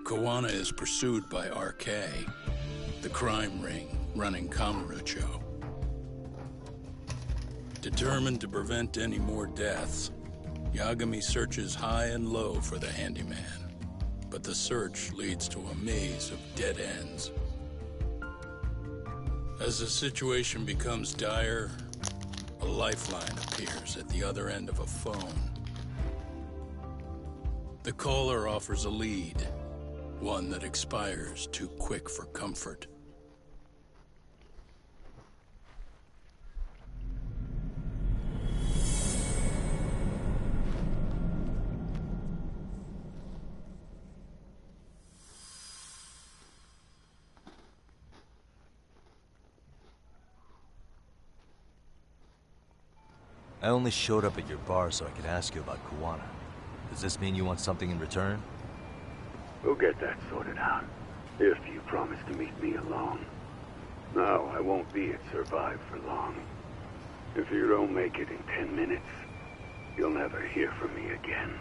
Kawana is pursued by RK, the crime ring running Kamurocho. Determined to prevent any more deaths, Yagami searches high and low for the handyman, but the search leads to a maze of dead ends. As the situation becomes dire, a lifeline appears at the other end of a phone. The caller offers a lead, one that expires too quick for comfort. I only showed up at your bar so I could ask you about Kawana. Does this mean you want something in return? We'll get that sorted out, if you promise to meet me alone. No, I won't be at Survive for long. If you don't make it in 10 minutes, you'll never hear from me again.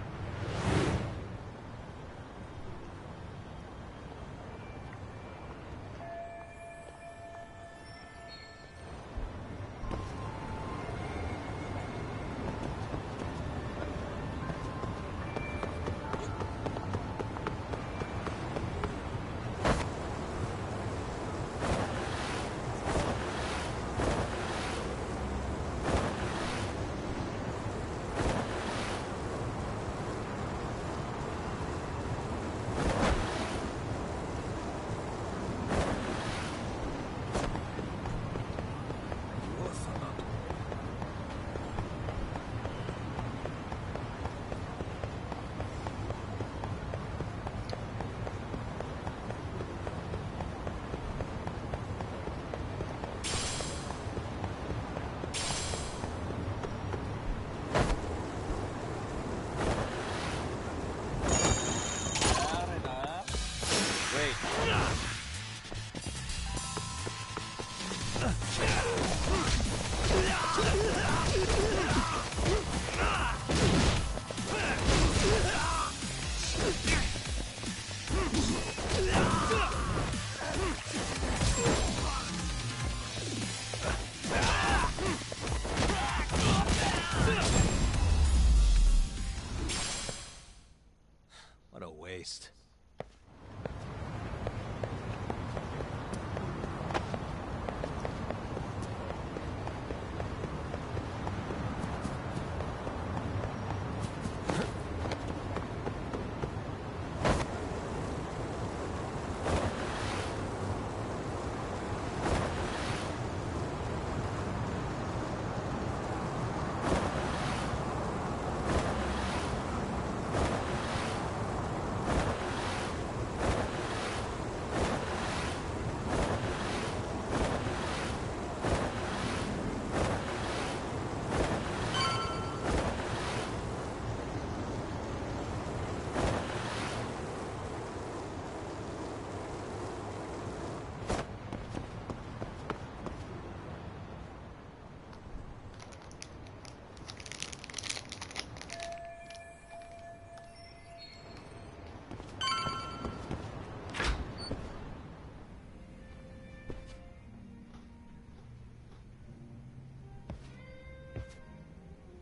What a waste.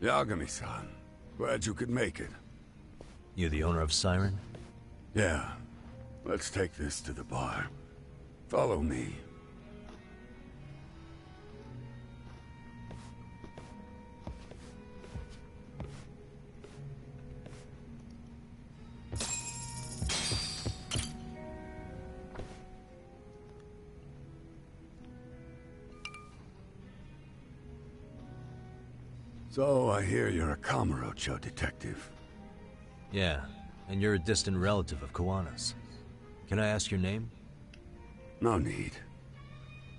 Yagami-san, glad you could make it. You the owner of Siren? Yeah. Let's take this to the bar. Follow me. So, I hear you're a Kamurocho detective. Yeah, and you're a distant relative of Kawana's. Can I ask your name? No need.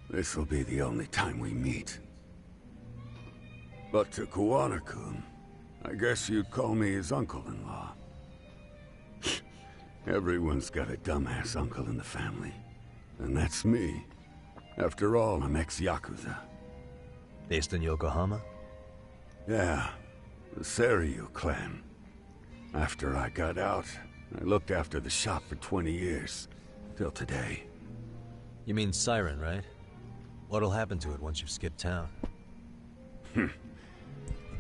This'll be the only time we meet. But to Kawana-kun, I guess you'd call me his uncle-in-law. Everyone's got a dumbass uncle in the family. And that's me. After all, I'm ex-Yakuza. Based in Yokohama? Yeah, the Seiryu clan. After I got out, I looked after the shop for 20 years, till today. You mean Siren, right? What'll happen to it once you've skipped town?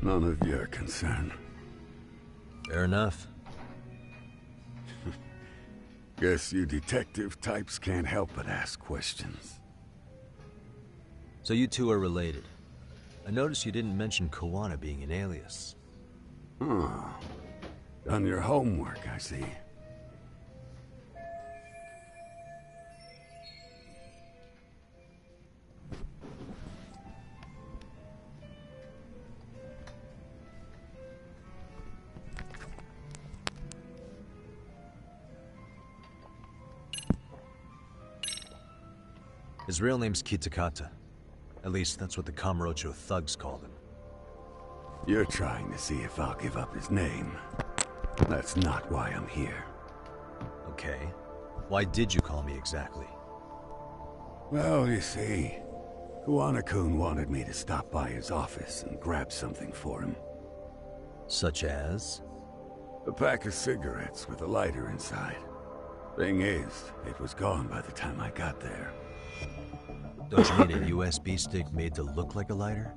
None of your concern. Fair enough. Guess you detective types can't help but ask questions. So you two are related. I noticed you didn't mention Kuwana being an alias. Oh. Done your homework, I see. His real name's Kitakata. At least that's what the Kamurocho thugs called him. You're trying to see if I'll give up his name. That's not why I'm here. Okay. Why did you call me exactly? Well, you see, Kuwana-kun wanted me to stop by his office and grab something for him. Such as? A pack of cigarettes with a lighter inside. Thing is, it was gone by the time I got there. Don't you mean a USB stick made to look like a lighter?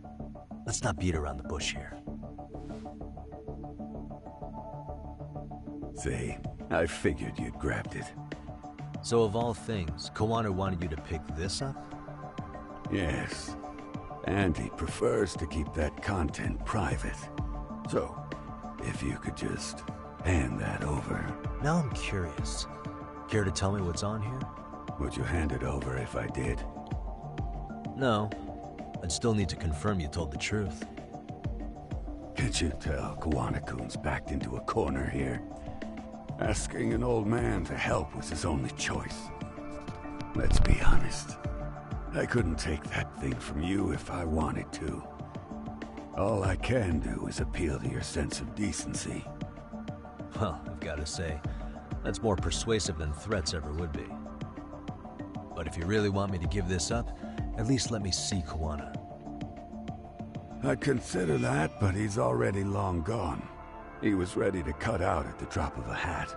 Let's not beat around the bush here. See, I figured you'd grabbed it. So of all things, Kuwana wanted you to pick this up? Yes. And he prefers to keep that content private. So, if you could just hand that over. Now I'm curious. Care to tell me what's on here? Would you hand it over if I did? No. I'd still need to confirm you told the truth. Can't you tell Kuwana-kun's backed into a corner here? Asking an old man to help was his only choice. Let's be honest. I couldn't take that thing from you if I wanted to. All I can do is appeal to your sense of decency. Well, I've got to say, that's more persuasive than threats ever would be. But if you really want me to give this up, at least let me see Kuwana. I'd consider that, but he's already long gone. He was ready to cut out at the drop of a hat.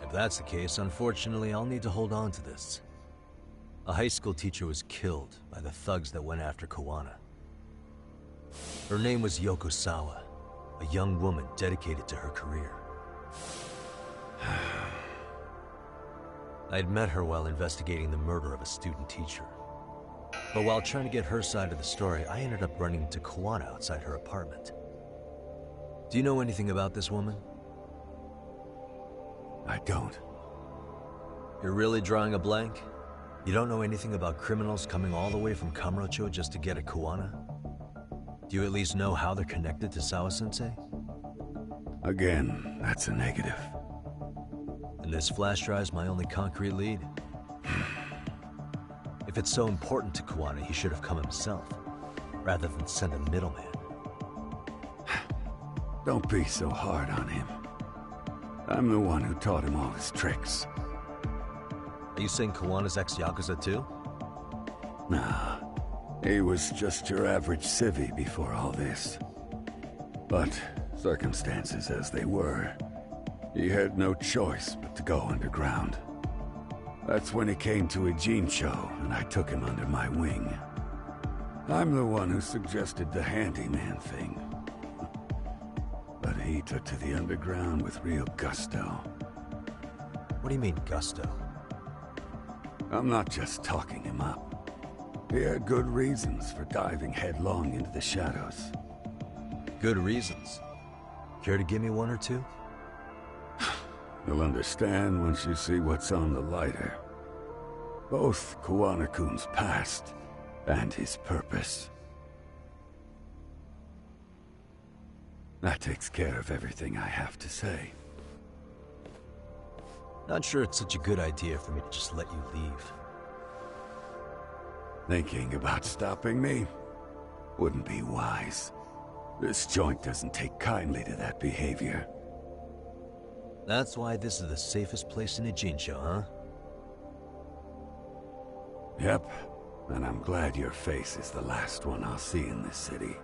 If that's the case, unfortunately, I'll need to hold on to this. A high school teacher was killed by the thugs that went after Kuwana. Her name was Yoko Sawa, a young woman dedicated to her career. I'd met her while investigating the murder of a student teacher. But while trying to get her side of the story, I ended up running into Kuwana outside her apartment. Do you know anything about this woman? I don't. You're really drawing a blank? You don't know anything about criminals coming all the way from Kamurocho just to get at Kuwana? Do you at least know how they're connected to Sawa-sensei? Again, that's a negative. And this flash drive's my only concrete lead. If it's so important to Kuwana, he should have come himself, rather than send a middleman. Don't be so hard on him. I'm the one who taught him all his tricks. Are you saying Kuwana's ex-Yakuza too? Nah, he was just your average civvy before all this. But circumstances as they were, he had no choice but to go underground. That's when he came to a Jinsho, and I took him under my wing. I'm the one who suggested the handyman thing. But he took to the underground with real gusto. What do you mean, gusto? I'm not just talking him up. He had good reasons for diving headlong into the shadows. Good reasons. Care to give me one or two? You'll understand once you see what's on the lighter. Both Kuwana-kun's past and his purpose. That takes care of everything I have to say. Not sure it's such a good idea for me to just let you leave. Thinking about stopping me? Wouldn't be wise. This joint doesn't take kindly to that behavior. That's why this is the safest place in a Jinsho, huh? Yep, and I'm glad your face is the last one I'll see in this city.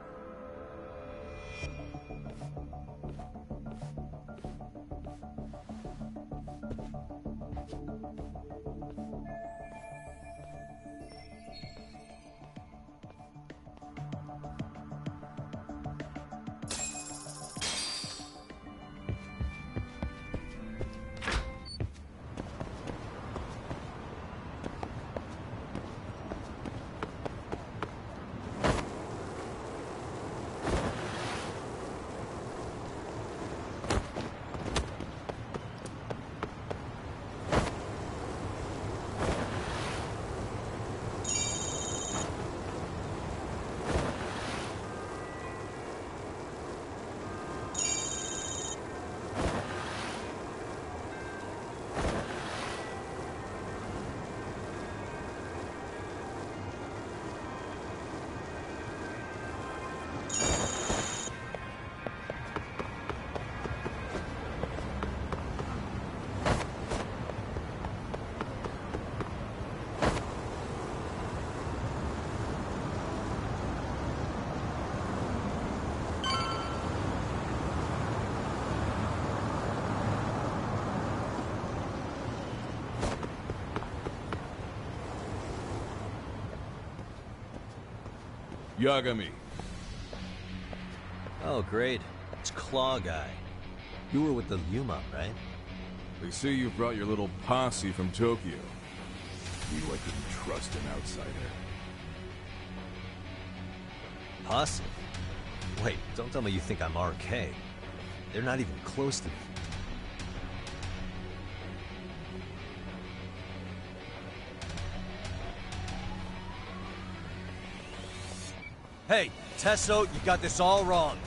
Yagami. Oh, great. It's Claw Guy. You were with the Yuma, right? They say you brought your little posse from Tokyo. Knew I couldn't trust an outsider. Posse? Wait, don't tell me you think I'm RK. They're not even close to me. Hey, Tesso, you got this all wrong.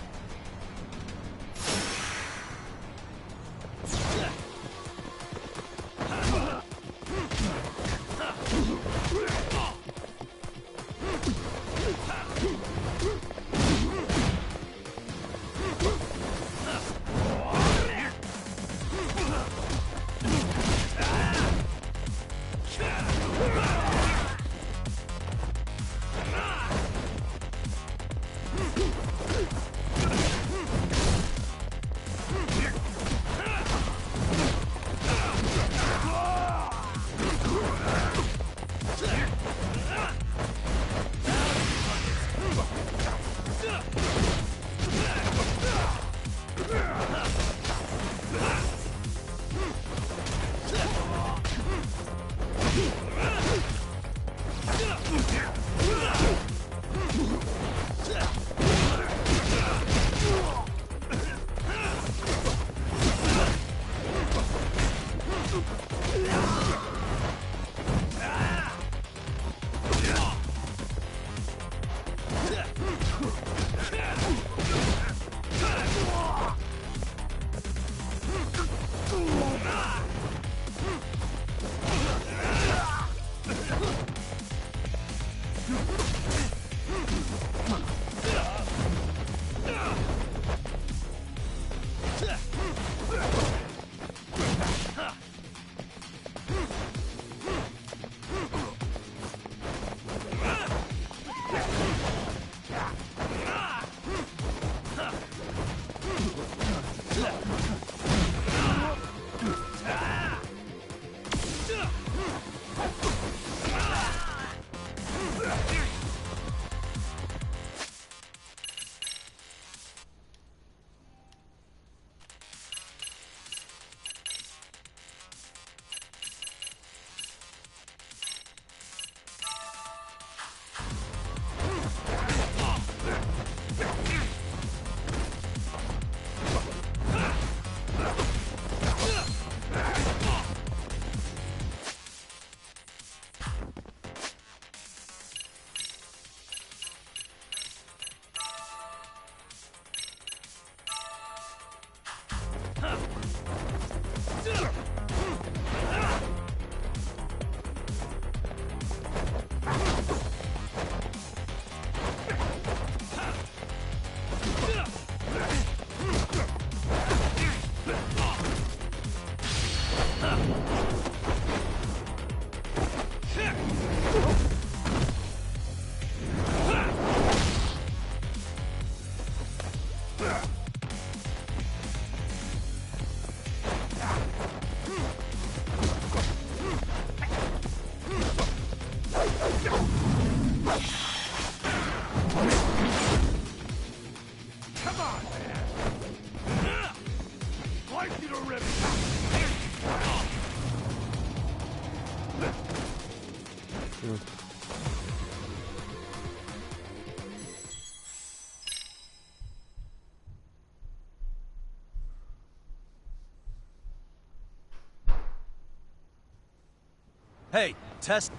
Hey, test.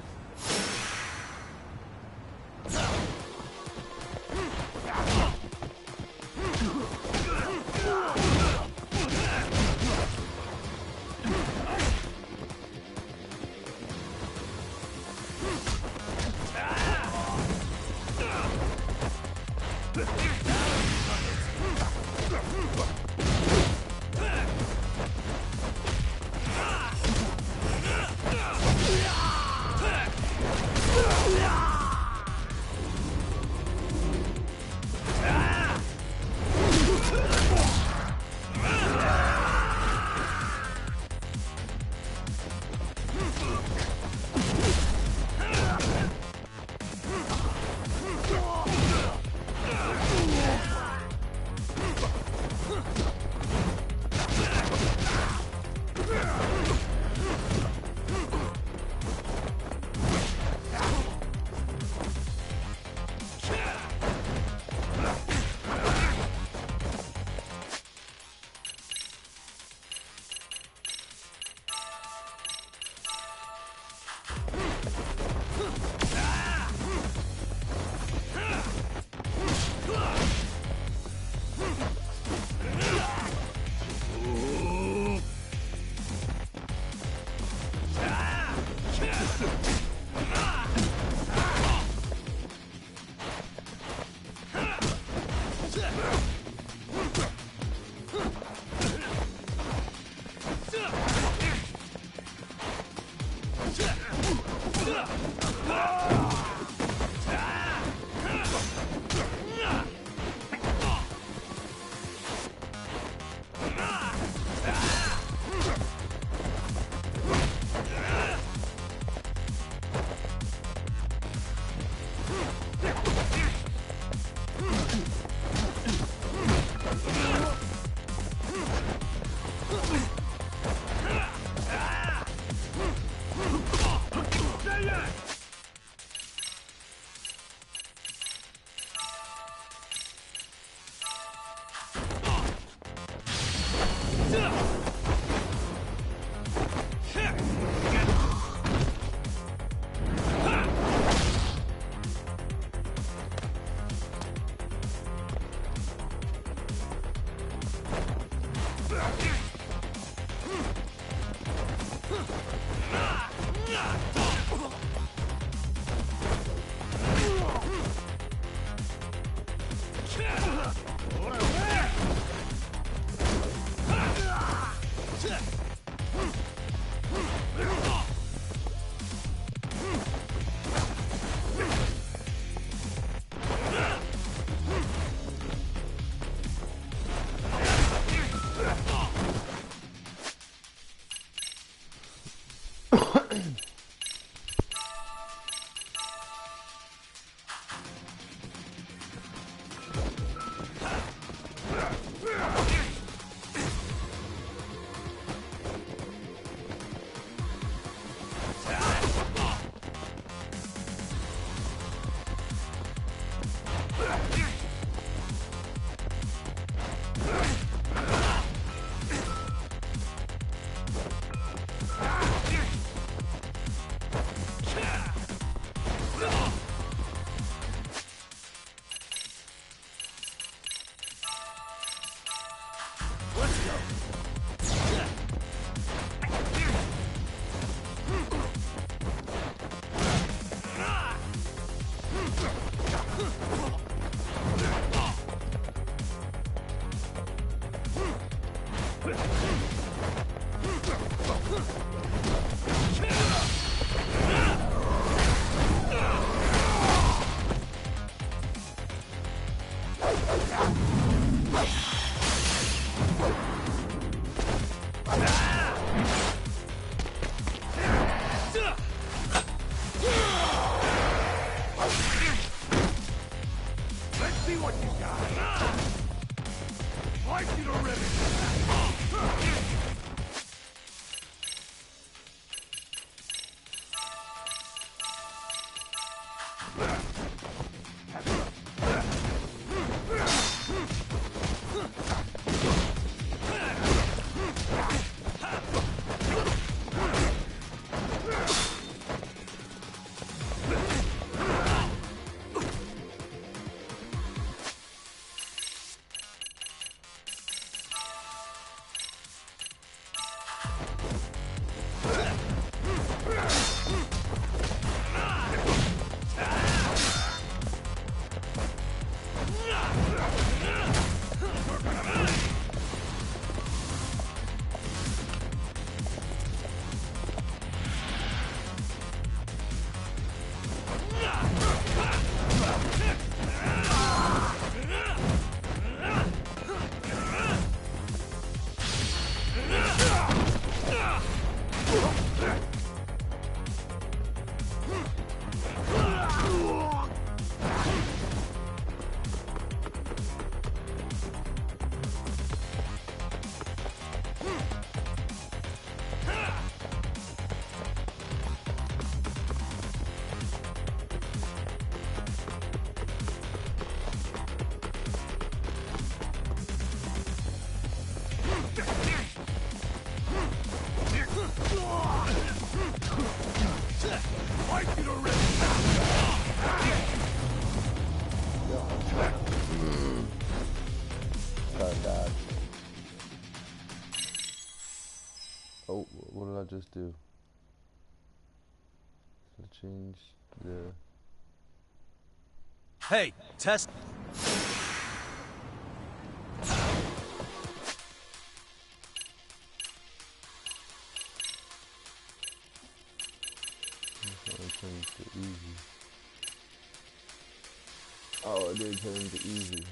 Oh, what did I just do? I changed the... Hey, test. I changed to easy. Oh, I did turn to easy.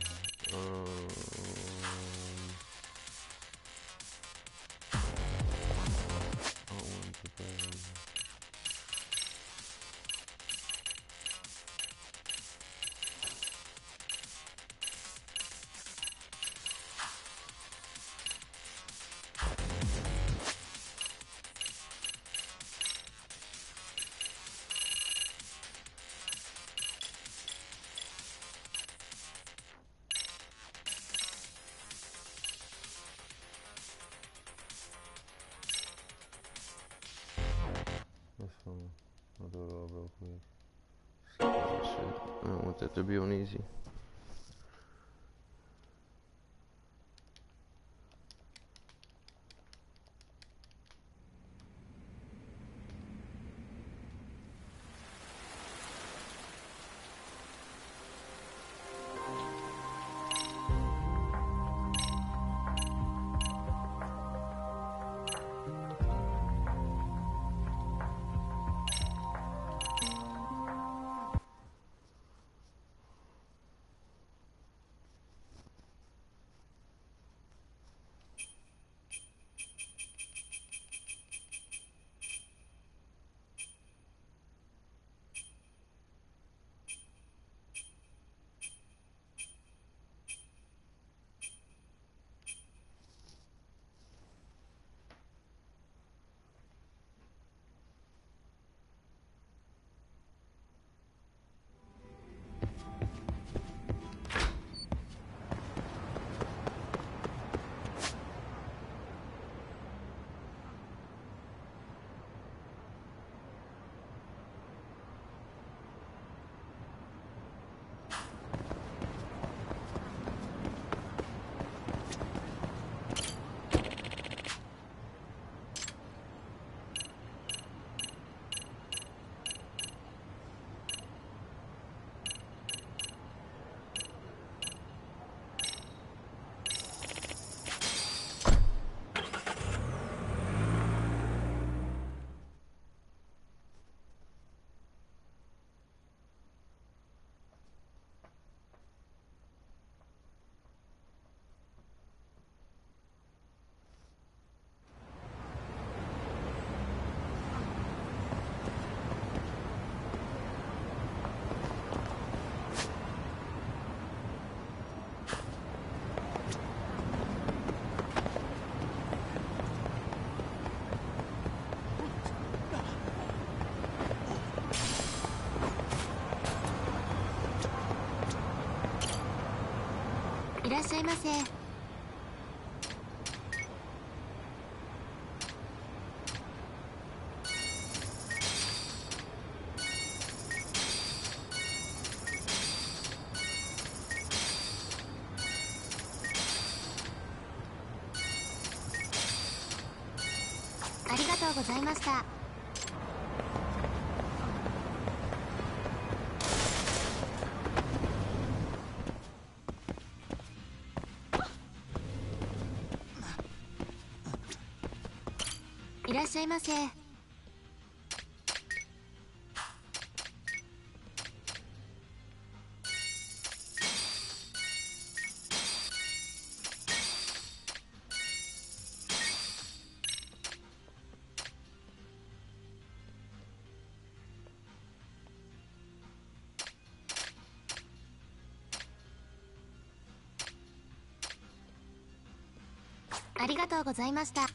That's fine. I'll do it all real quick. Oh, shit. I don't want that to be on easy. らっしゃいませ。ありがとうございました。いらっしゃいませ。ありがとうございました。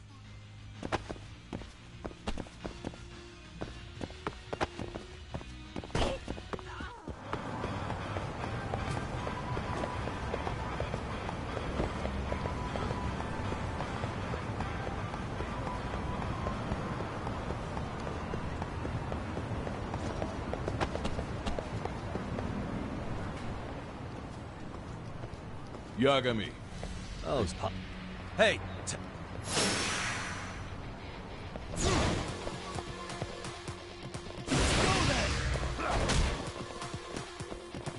Yagami. Oh, it's pop. Hey!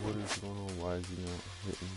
What is going on? Why is he not hitting?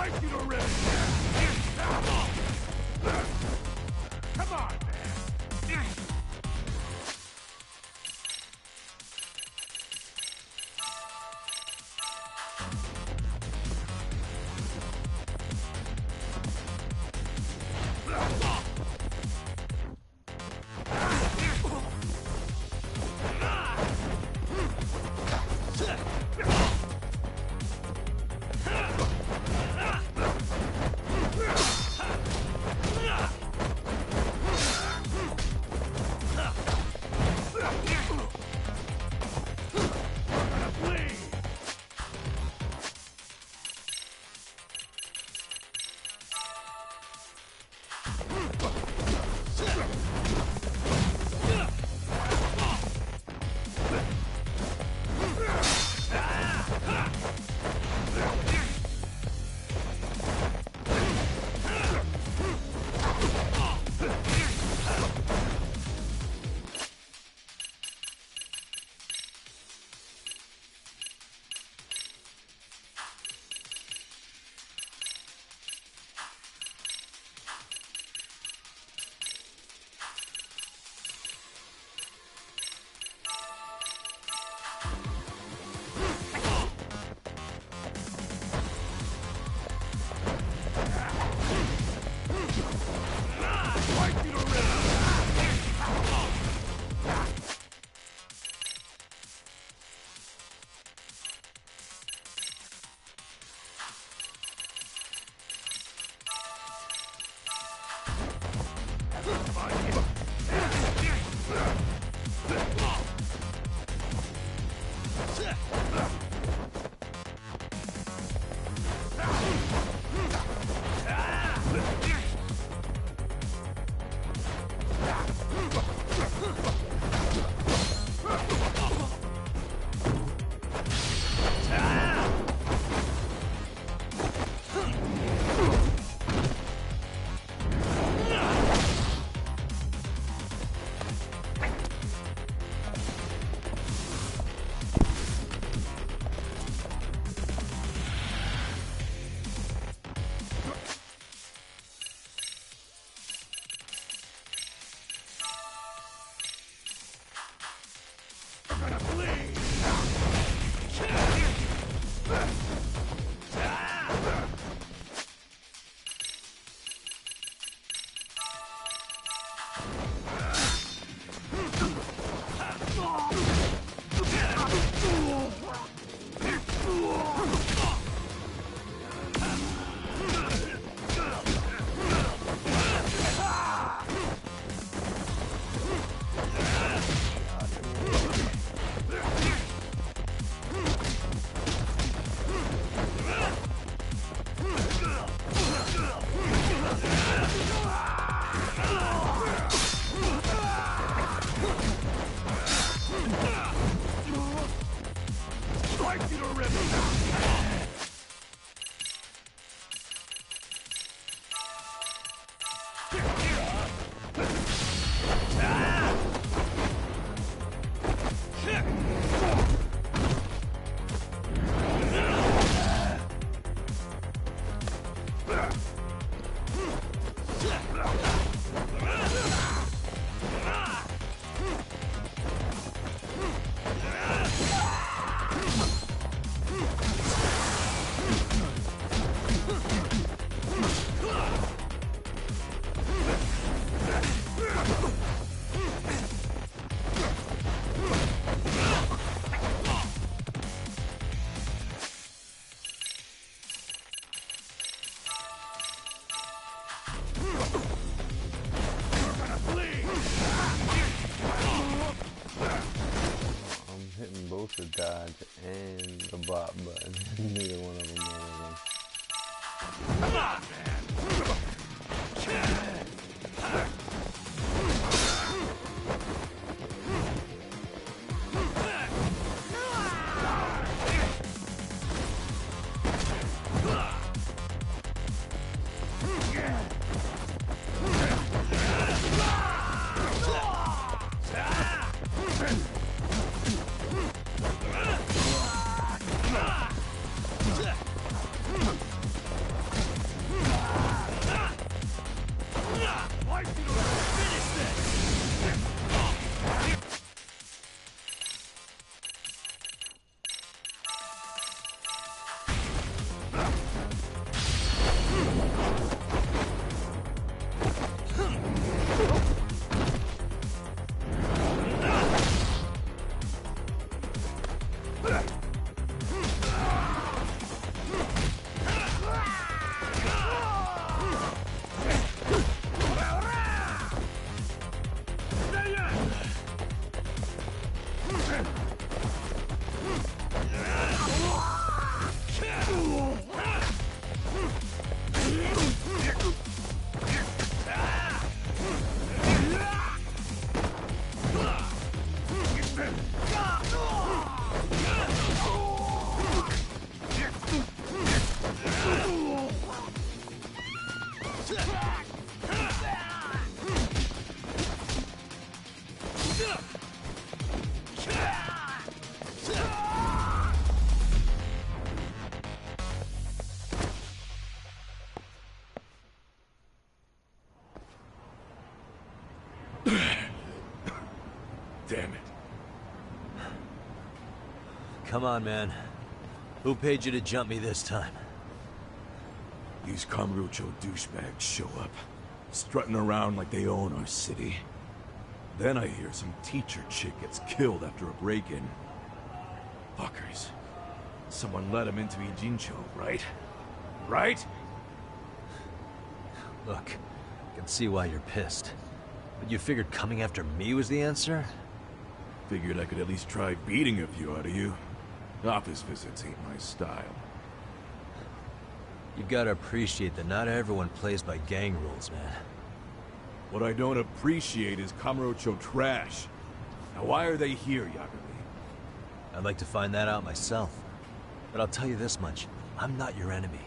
Like you already. Come on, man. The dodge and the bot button. Neither one of them are working. Come on, man! Come on, man. Who paid you to jump me this time? These Kamurocho douchebags show up, strutting around like they own our city. Then I hear some teacher chick gets killed after a break-in. Fuckers. Someone let him into Ijincho, right? Right? Look, I can see why you're pissed. But you figured coming after me was the answer? Figured I could at least try beating a few out of you. Office visits ain't my style. You gotta appreciate that not everyone plays by gang rules, man. What I don't appreciate is Kamurocho trash. Now why are they here, Yagami? I'd like to find that out myself. But I'll tell you this much, I'm not your enemy.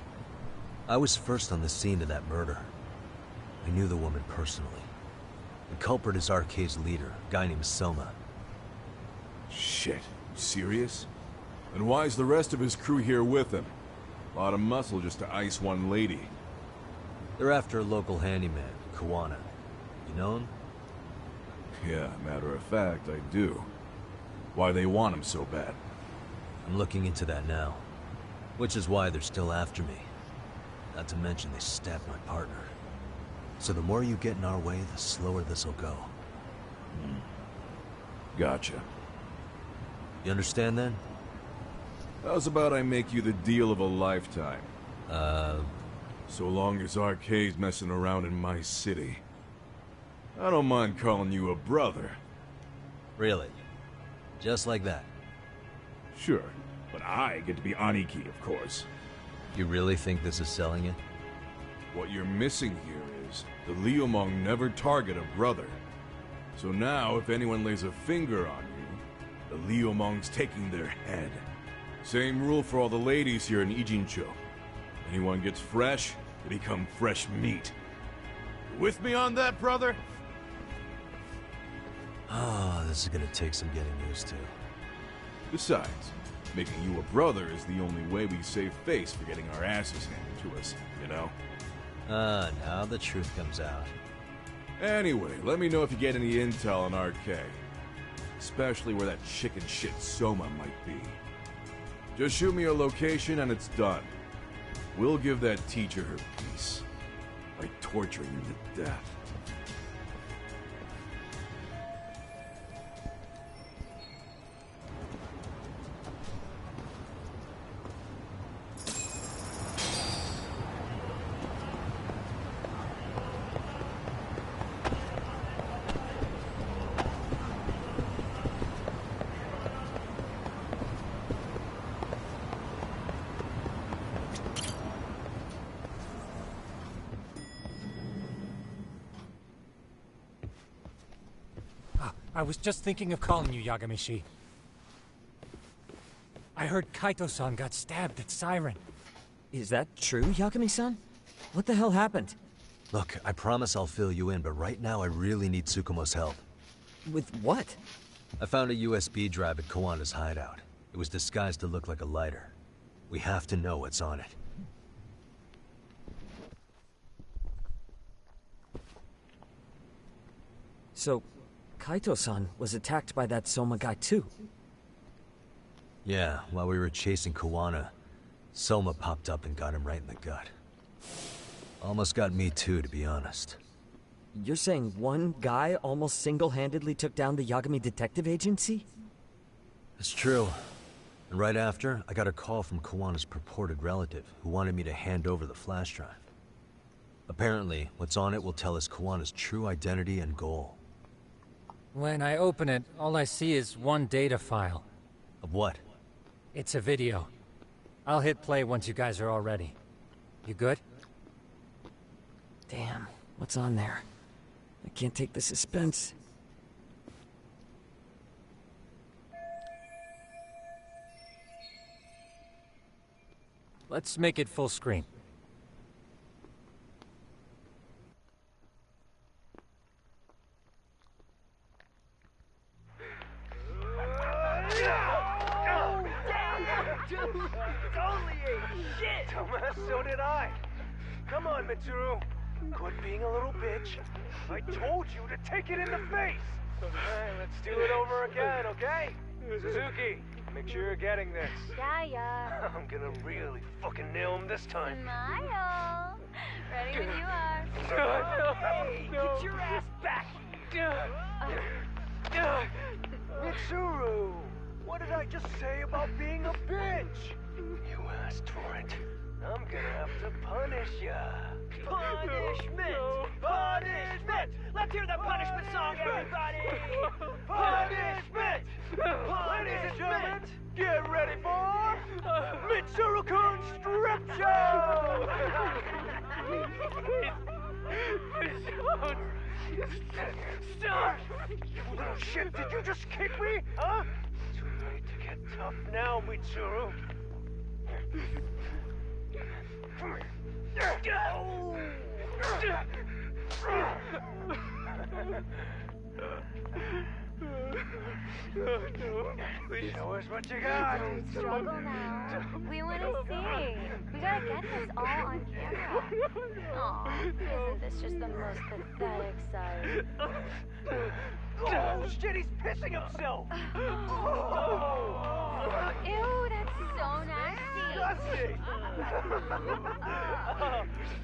I was first on the scene of that murder. I knew the woman personally. The culprit is Arcade's leader, a guy named Soma. Shit, you serious? And why is the rest of his crew here with him? A lot of muscle just to ice one lady. They're after a local handyman, Kawana. You know him? Yeah, matter of fact, I do. Why they want him so bad? I'm looking into that now. Which is why they're still after me. Not to mention they stabbed my partner. So the more you get in our way, the slower this'll go. Gotcha. You understand then? How's about I make you the deal of a lifetime? So long as Arcade's messing around in my city. I don't mind calling you a brother. Really? Just like that? Sure, but I get to be Aniki, of course. You really think this is selling it? What you're missing here is the Liumong never target a brother. So now, if anyone lays a finger on you, the Liumong's taking their head. Same rule for all the ladies here in Ijincho. Anyone gets fresh, they become fresh meat. You with me on that, brother? Oh, this is gonna take some getting used to. Besides, making you a brother is the only way we save face for getting our asses handed to us, you know? Now the truth comes out. Anyway, let me know if you get any intel on RK. Especially where that chicken shit Soma might be. Just shoot me a location and it's done. We'll give that teacher her peace. By torturing him to death. I was just thinking of calling you, Yagami-shi. I heard Kaito-san got stabbed at Siren. Is that true, Yagami-san? What the hell happened? Look, I promise I'll fill you in, but right now I really need Tsukumo's help. With what? I found a USB drive at Kawana's hideout. It was disguised to look like a lighter. We have to know what's on it. So, Kaito-san was attacked by that Soma guy too? Yeah, while we were chasing Kawana, Soma popped up and got him right in the gut. Almost got me too, to be honest. You're saying one guy almost single-handedly took down the Yagami Detective Agency? It's true. And right after, I got a call from Kawana's purported relative, who wanted me to hand over the flash drive. Apparently, what's on it will tell us Kawana's true identity and goal. When I open it, all I see is one data file. Of what? It's a video. I'll hit play once you guys are all ready. You good? Damn, what's on there? I can't take the suspense. Let's make it full screen. So did I. Come on, Mitsuru. Quit being a little bitch. I told you to take it in the face. Alright, let's do it over again, okay? Suzuki, Make sure you're getting this. Yeah. I'm gonna really fucking nail him this time. Smile. Ready when you are. Hey, get your ass back! Mitsuru! What did I just say about being a bitch? You asked for it. I'm gonna have to punish ya. Punishment! Punishment! Let's hear the punishment song, everybody! Punishment! Ladies and gentlemen, get ready for Mitsuru-kun Strip Show! Stop! You little shit, did you just kick me? Huh? Too late to get tough now, Mitsuru. Come here. Show us what you got. Don't struggle now. We want to see. We gotta get this all on camera. Aw, isn't this just the most pathetic sight? Oh, shit, he's pissing himself. Ew, that's so nasty. Disgusting.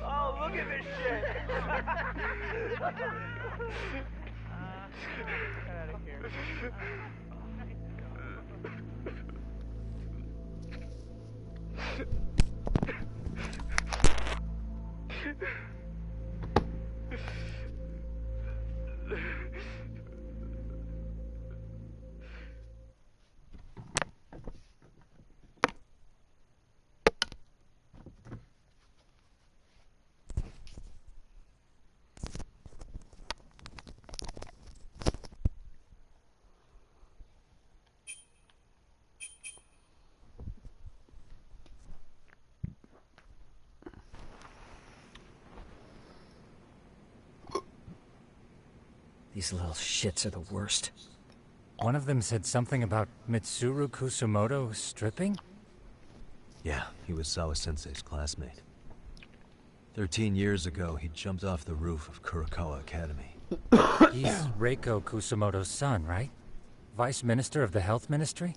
Oh, look at this shit. Get out of here. These little shits are the worst. One of them said something about Mitsuru Kusumoto stripping? Yeah, he was Sawa-sensei's classmate. 13 years ago, he jumped off the roof of Kurokawa Academy. He's Reiko Kusumoto's son, right? Vice Minister of the Health Ministry?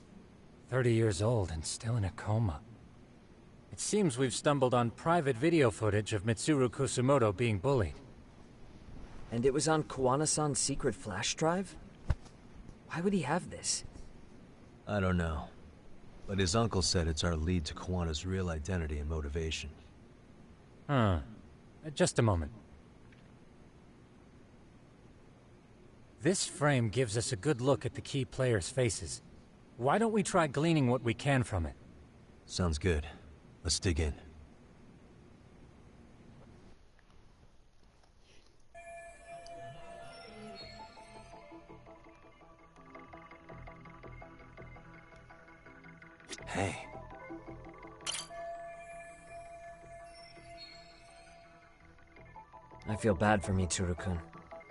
30 years old and still in a coma. It seems we've stumbled on private video footage of Mitsuru Kusumoto being bullied. And it was on Kawana-san's secret flash drive? Why would he have this? I don't know. But his uncle said it's our lead to Kawana's real identity and motivation. Huh. Just a moment. This frame gives us a good look at the key players' faces. Why don't we try gleaning what we can from it? Sounds good. Let's dig in. Hey. I feel bad for Mitsuru-kun.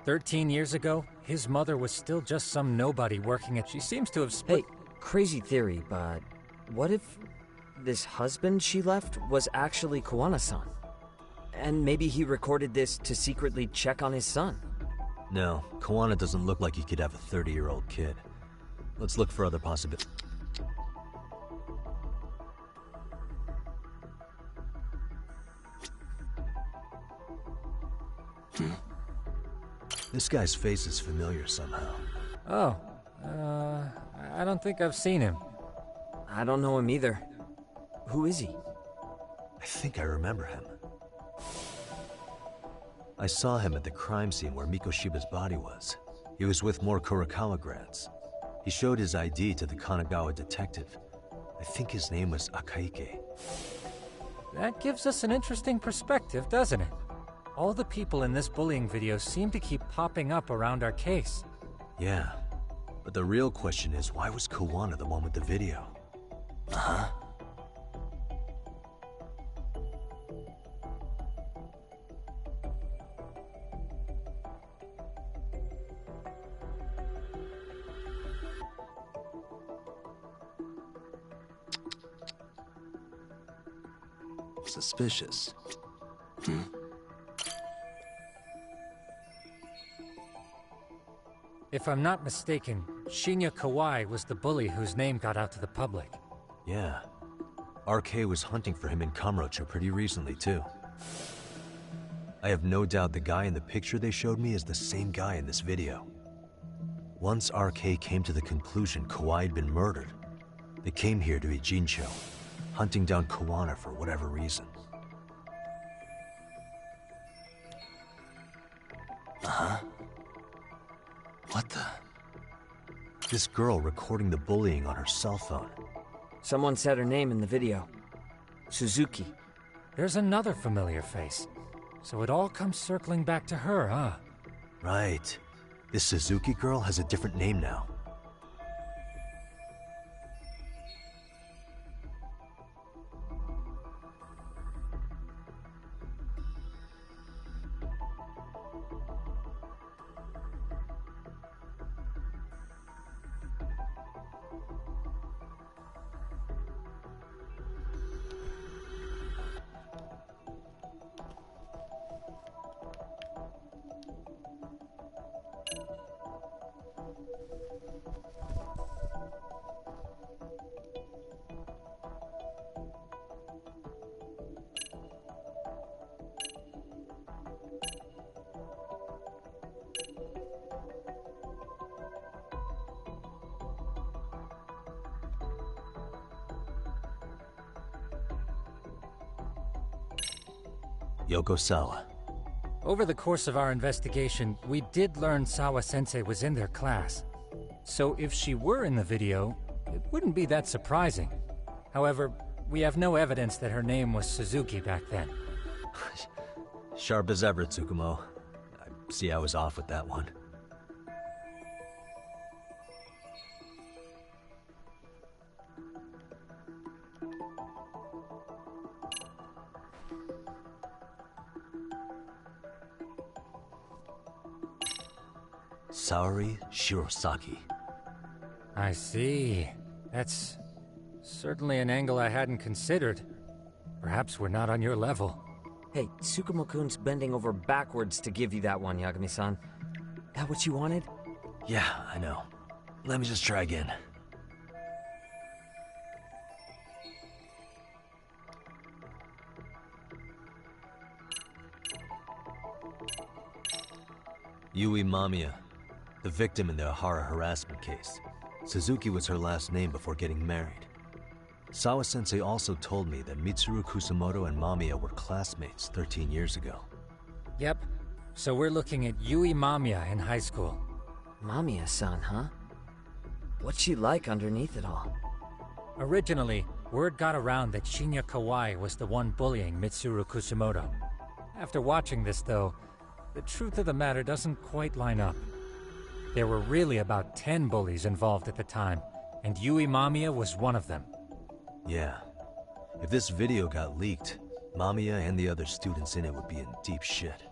13 years ago, his mother was still just some nobody working at... She seems to have split... Hey, crazy theory, but what if this husband she left was actually Kawana-san? And maybe he recorded this to secretly check on his son? No, Kawana doesn't look like he could have a 30-year-old kid. Let's look for other possibilities. This guy's face is familiar somehow. Oh, I don't think I've seen him. I don't know him either. Who is he? I think I remember him. I saw him at the crime scene where Mikoshiba's body was. He was with more Kurokawa grads. He showed his ID to the Kanagawa detective. I think his name was Akaike. That gives us an interesting perspective, doesn't it? All the people in this bullying video seem to keep popping up around our case. Yeah, but the real question is, why was Kawana the one with the video? Uh-huh. Suspicious. If I'm not mistaken, Shinya Kawai was the bully whose name got out to the public. Yeah. RK was hunting for him in Kamurocho pretty recently, too. I have no doubt the guy in the picture they showed me is the same guy in this video. Once RK came to the conclusion Kawai had been murdered, they came here to Ijincho, hunting down Kawana for whatever reason. Uh-huh. What the? This girl recording the bullying on her cell phone. Someone said her name in the video. Suzuki. There's another familiar face. So it all comes circling back to her, huh? Right. This Suzuki girl has a different name now. Yoko Sawa. Over the course of our investigation, we did learn Sawa-sensei was in their class. So if she were in the video, it wouldn't be that surprising. However, we have no evidence that her name was Suzuki back then. Sharp as ever, Tsukumo. I see I was off with that one. Saori Shirosaki. I see. That's certainly an angle I hadn't considered. Perhaps we're not on your level. Hey, Tsukumo-kun's bending over backwards to give you that one, Yagami-san. That what you wanted? Yeah, I know. Let me just try again. Yui Mamiya, the victim in the Ohara harassment case. Suzuki was her last name before getting married. Sawa-sensei also told me that Mitsuru Kusamoto and Mamiya were classmates 13 years ago. Yep. So we're looking at Yui Mamiya in high school. Mamiya-san, huh? What's she like underneath it all? Originally, word got around that Shinya Kawai was the one bullying Mitsuru Kusamoto. After watching this, though, the truth of the matter doesn't quite line up. There were really about 10 bullies involved at the time, and Yui Mamiya was one of them. Yeah. If this video got leaked, Mamiya and the other students in it would be in deep shit.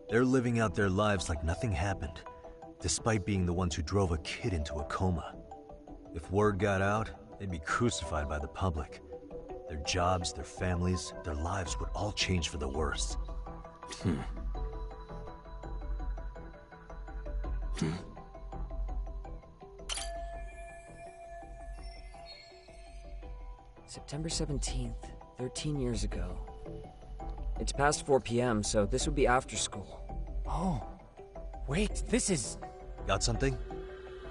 They're living out their lives like nothing happened, despite being the ones who drove a kid into a coma. If word got out, they'd be crucified by the public. Their jobs, their families, their lives would all change for the worse. September 17th, 13 years ago. It's past 4 p.m., so this would be after school. Oh, wait, this is... Got something?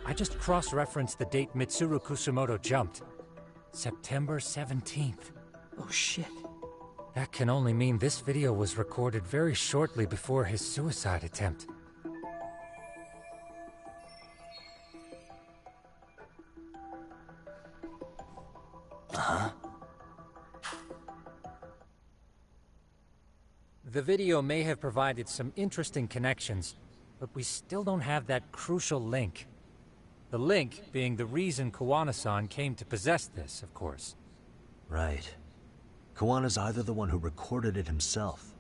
I just cross-referenced the date Mitsuru Kusamoto jumped. September 17th. Oh shit. That can only mean this video was recorded very shortly before his suicide attempt. Uh-huh. The video may have provided some interesting connections, but we still don't have that crucial link. The link being the reason Kawana-san came to possess this, of course. Right. Kawana's either the one who recorded it himself,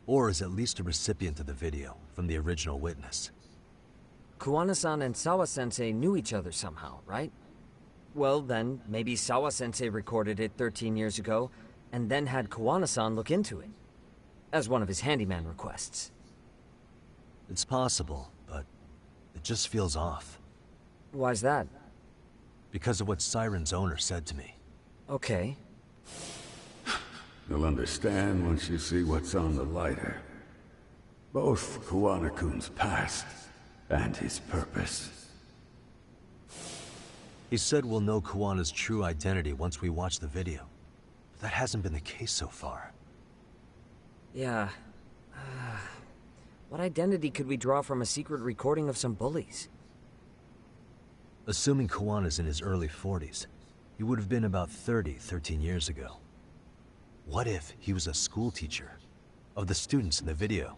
or is at least a recipient of the video from the original witness. Kawana-san and Sawa-sensei knew each other somehow, right? Well, then, maybe Sawa-sensei recorded it 13 years ago, and then had Kawana-san look into it, as one of his handyman requests. It's possible, but it just feels off. Why's that? Because of what Siren's owner said to me. Okay. You'll understand once you see what's on the lighter. Both Kuwana-kun's past and his purpose. He said we'll know Kuwana's true identity once we watch the video. But that hasn't been the case so far. Yeah. What identity could we draw from a secret recording of some bullies? Assuming Kuwana's in his early 40s, he would have been about 13 years ago. What if he was a school teacher of the students in the video?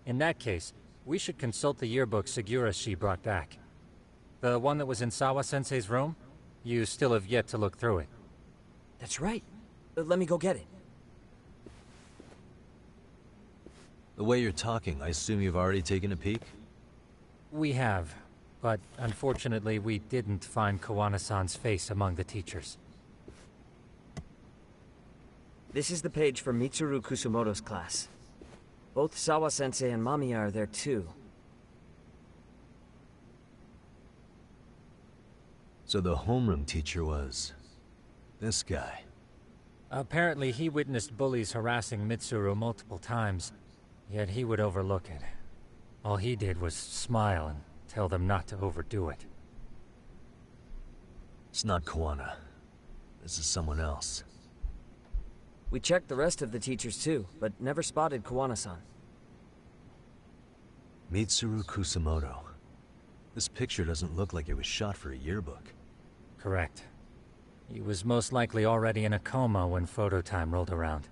In that case, we should consult the yearbook Segura-shi brought back. The one that was in Sawa-sensei's room? You still have yet to look through it. That's right. Let me go get it. The way you're talking, I assume you've already taken a peek? We have, but unfortunately we didn't find Kuwana-san's face among the teachers. This is the page for Mitsuru Kusumoto's class. Both Sawa-sensei and Mamiya are there too. So the homeroom teacher was... this guy. Apparently he witnessed bullies harassing Mitsuru multiple times, yet he would overlook it. All he did was smile and tell them not to overdo it. It's not Kuwana. This is someone else. We checked the rest of the teachers too, but never spotted Kuwana-san. Mitsuru Kusumoto. This picture doesn't look like it was shot for a yearbook. Correct. He was most likely already in a coma when photo time rolled around.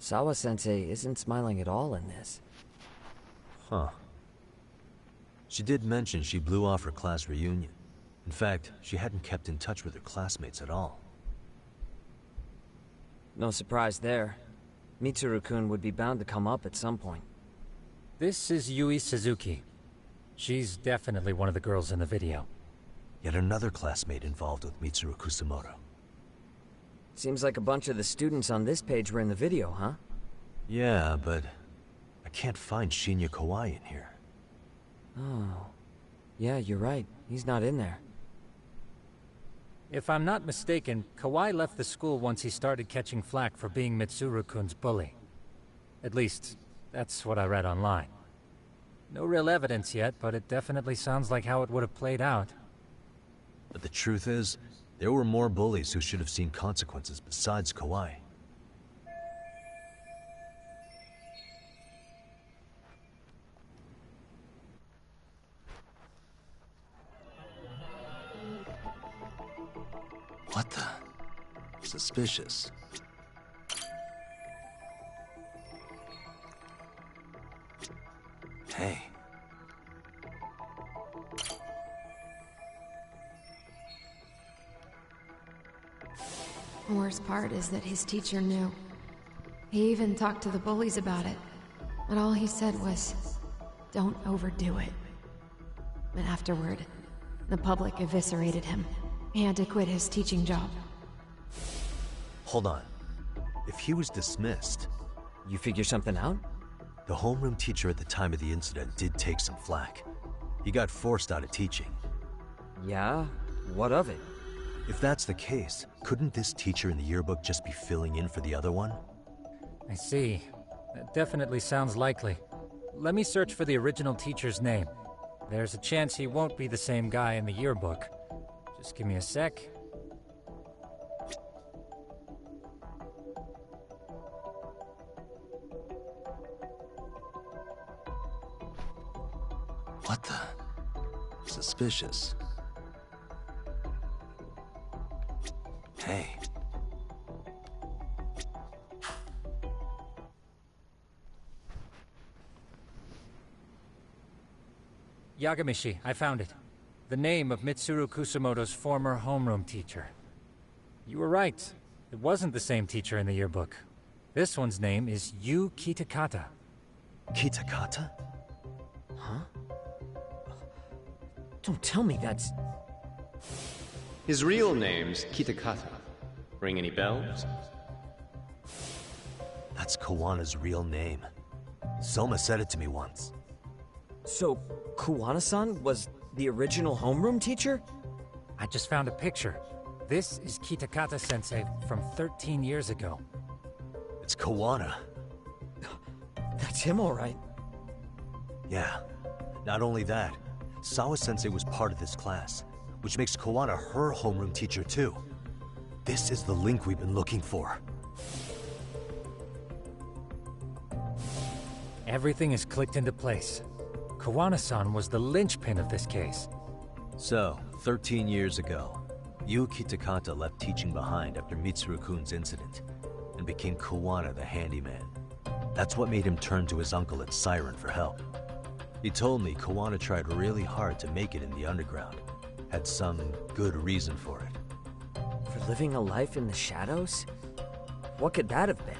Sawa-sensei isn't smiling at all in this. Huh. She did mention she blew off her class reunion. In fact, she hadn't kept in touch with her classmates at all. No surprise there. Mitsuru-kun would be bound to come up at some point. This is Yui Suzuki. She's definitely one of the girls in the video. Yet another classmate involved with Mitsuru Kusumoto. Seems like a bunch of the students on this page were in the video, huh? Yeah, but I can't find Shinya Kawai in here. Oh. Yeah, you're right. He's not in there. If I'm not mistaken, Kawai left the school once he started catching flack for being Mitsuru-kun's bully. At least, that's what I read online. No real evidence yet, but it definitely sounds like how it would have played out. But the truth is, there were more bullies who should have seen consequences besides Kawai. What the? Suspicious. Hey. The worst part is that his teacher knew. He even talked to the bullies about it. But all he said was, don't overdo it. But afterward, the public eviscerated him. He had to quit his teaching job. Hold on. If he was dismissed... You figure something out? The homeroom teacher at the time of the incident did take some flack. He got forced out of teaching. Yeah? What of it? If that's the case, couldn't this teacher in the yearbook just be filling in for the other one? I see. That definitely sounds likely. Let me search for the original teacher's name. There's a chance he won't be the same guy in the yearbook. Just give me a sec. What the? Suspicious. Hey. Yagamishi, I found it. The name of Mitsuru Kusamoto's former homeroom teacher. You were right. It wasn't the same teacher in the yearbook. This one's name is Yu Kitakata. Kitakata? Huh? Don't tell me that's... His real name's Kitakata. Ring any bells? That's Kawana's real name. Soma said it to me once. So, Kuwana-san was the original homeroom teacher? I just found a picture. This is Kitakata-sensei from 13 years ago. It's Kawana. That's him, all right. Yeah. Not only that, Sawa-sensei was part of this class, which makes Kawana her homeroom teacher too. This is the link we've been looking for. Everything is clicked into place. Kawana-san was the linchpin of this case. So, 13 years ago, Yu Kitakata left teaching behind after Mitsuru-kun's incident, and became Kawana the handyman. That's what made him turn to his uncle at Siren for help. He told me Kawana tried really hard to make it in the underground. Had some good reason for it. For living a life in the shadows? What could that have been?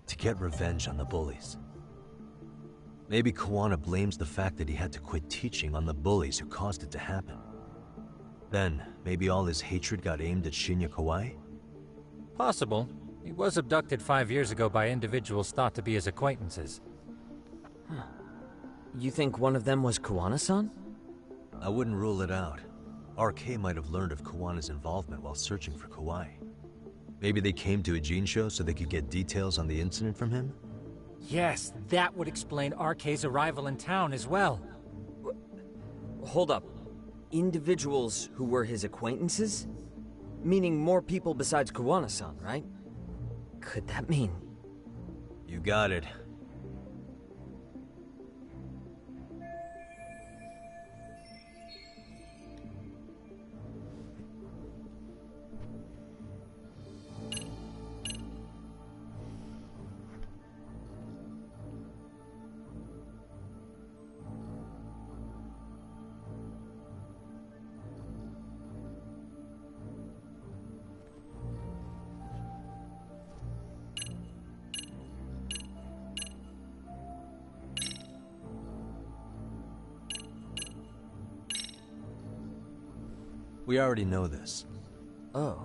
To get revenge on the bullies. Maybe Kawana blames the fact that he had to quit teaching on the bullies who caused it to happen. Then, maybe all his hatred got aimed at Shinya Kawai? Possible. He was abducted 5 years ago by individuals thought to be his acquaintances. Huh. You think one of them was Kawana-san? I wouldn't rule it out. RK might have learned of Kawana's involvement while searching for Kawai. Maybe they came to a Jinsho so they could get details on the incident from him? Yes, that would explain RK's arrival in town as well. Hold up. Individuals who were his acquaintances? Meaning more people besides Kawana-san, right? Could that mean... You got it. We already know this. Oh.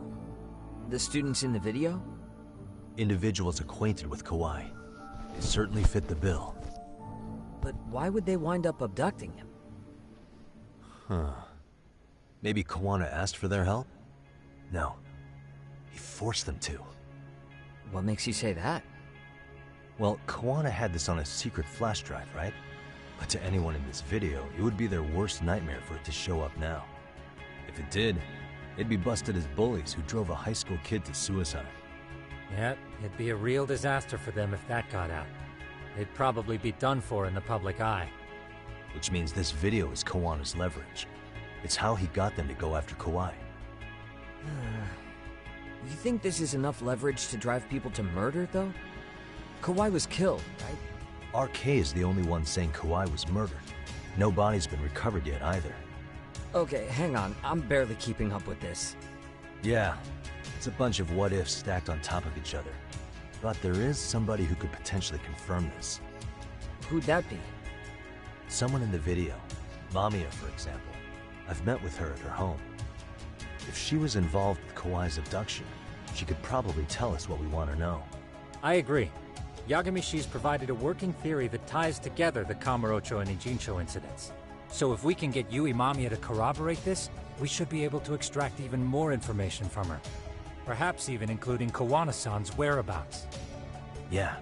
The students in the video? Individuals acquainted with Kawhi. They certainly fit the bill. But why would they wind up abducting him? Huh. Maybe Kawana asked for their help? No. He forced them to. What makes you say that? Well, Kawana had this on a secret flash drive, right? But to anyone in this video, it would be their worst nightmare for it to show up now. If it did, they'd be busted as bullies who drove a high school kid to suicide. Yeah, it'd be a real disaster for them if that got out. They'd probably be done for in the public eye. Which means this video is Kawana's leverage. It's how he got them to go after Kawhi. You think this is enough leverage to drive people to murder, though? Kawhi was killed, right? RK is the only one saying Kawhi was murdered. No body's been recovered yet either. Okay, hang on. I'm barely keeping up with this. Yeah, it's a bunch of what-ifs stacked on top of each other. But there is somebody who could potentially confirm this. Who'd that be? Someone in the video. Mamiya, for example. I've met with her at her home. If she was involved with Kawhi's abduction, she could probably tell us what we want to know. I agree. Yagamishi's provided a working theory that ties together the Kamurocho and Ijincho incidents. So if we can get Yui Mamiya to corroborate this, we should be able to extract even more information from her. Perhaps even including Kawana-san's whereabouts. Yeah.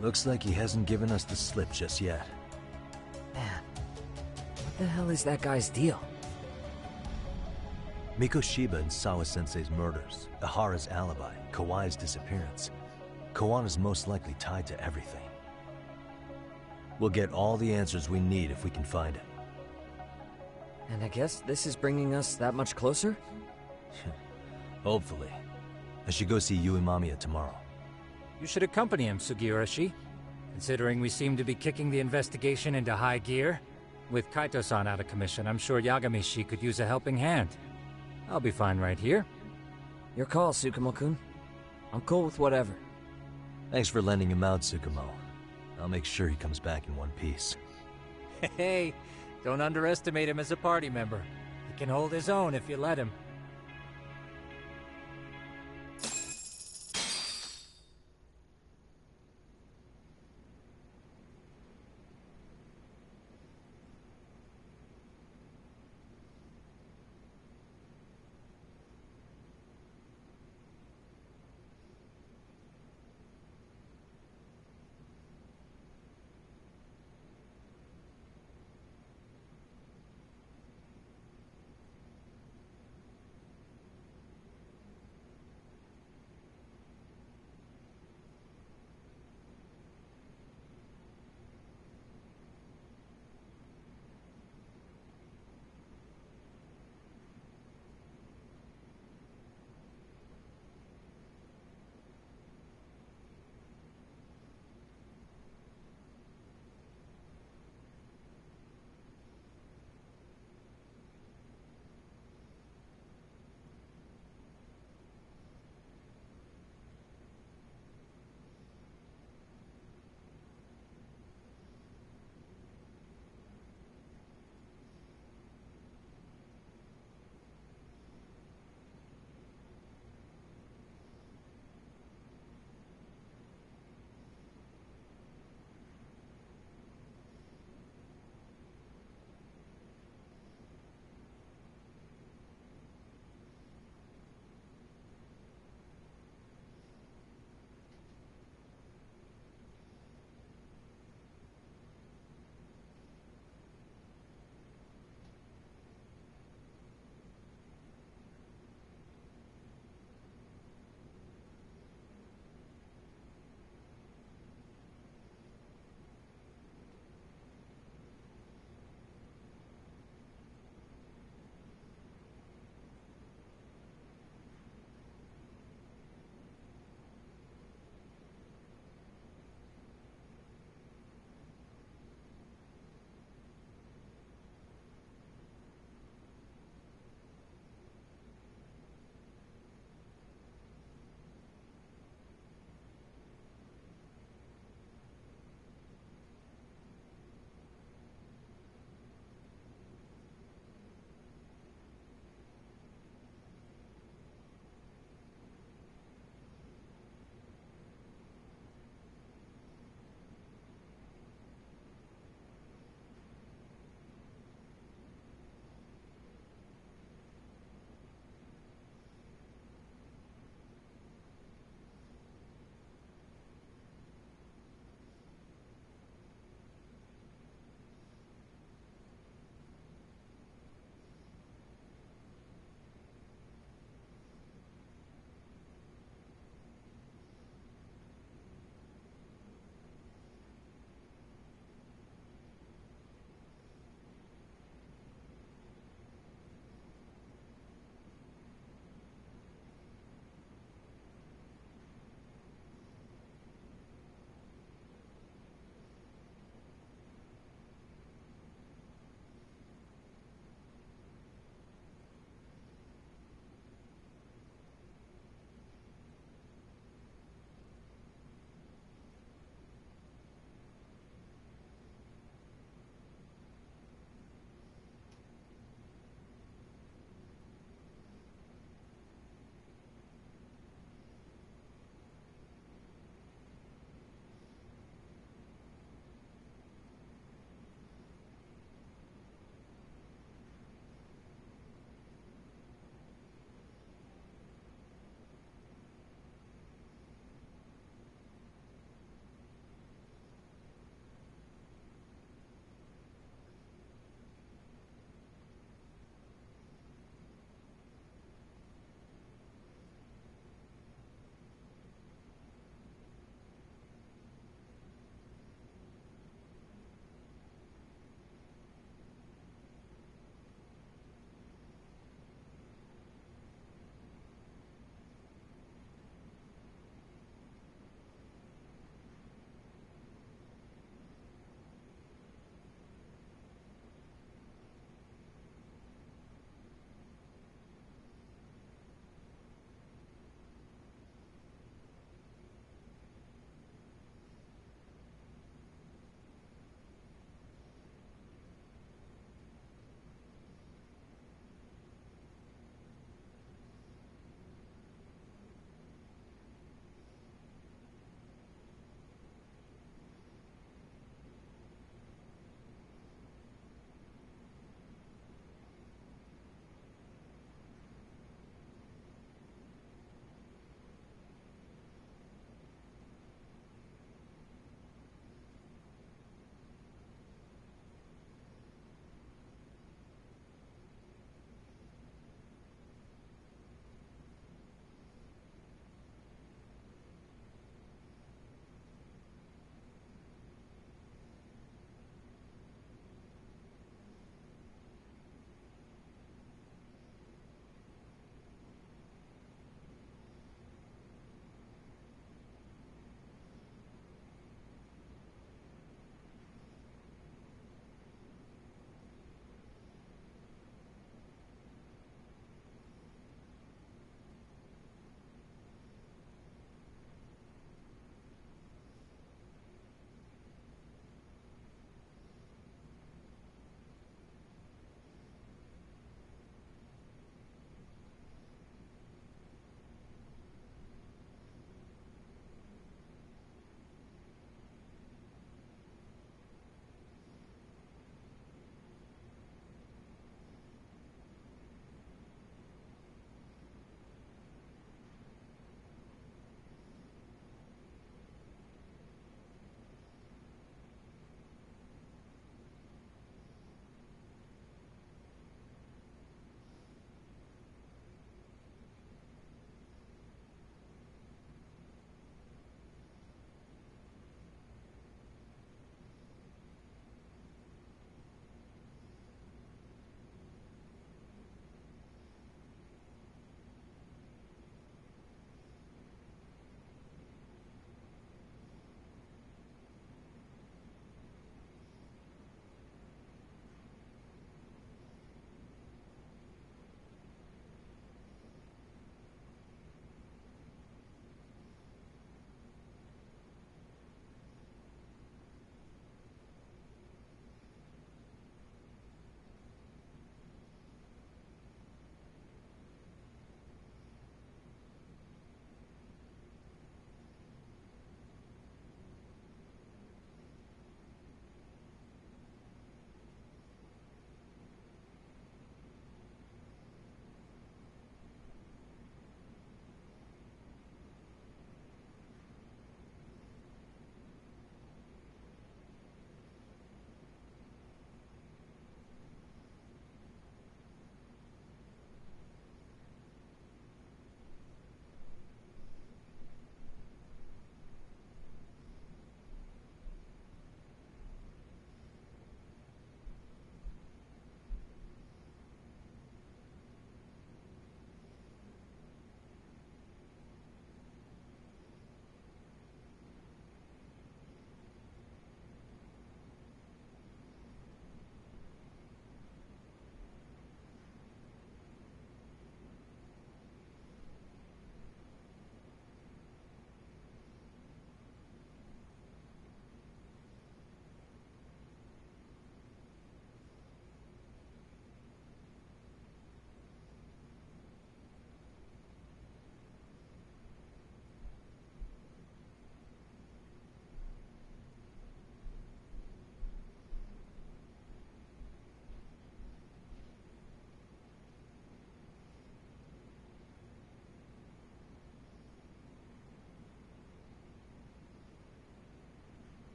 Looks like he hasn't given us the slip just yet. Man, what the hell is that guy's deal? Mikoshiba and Sawa-sensei's murders, Ihara's alibi, Kawhi's disappearance. Kawana's most likely tied to everything. We'll get all the answers we need if we can find it. And I guess this is bringing us that much closer? Hopefully. I should go see Yui Mamiya tomorrow. You should accompany him, Sugiurashi. Considering we seem to be kicking the investigation into high gear. With Kaito-san out of commission, I'm sure Yagamishi could use a helping hand. I'll be fine right here. Your call, Tsukumo-kun. I'm cool with whatever. Thanks for lending him out, Tsukumo. I'll make sure he comes back in one piece. Hey, don't underestimate him as a party member. He can hold his own if you let him.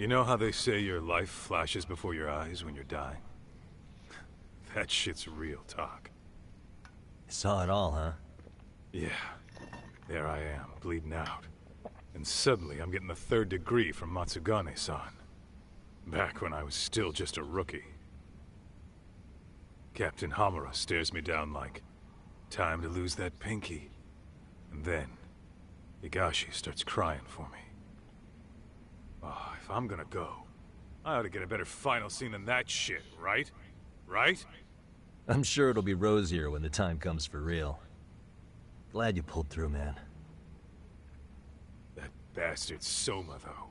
You know how they say your life flashes before your eyes when you're dying? That shit's real talk. You saw it all, huh? Yeah. There I am, bleeding out. And suddenly I'm getting the 3rd degree from Matsugane-san. Back when I was still just a rookie. Captain Hamura stares me down like, time to lose that pinky. And then, Higashi starts crying for me. Oh, if I'm gonna go, I ought to get a better final scene than that shit, right? Right? I'm sure it'll be rosier when the time comes for real. Glad you pulled through, man. That bastard Soma, though.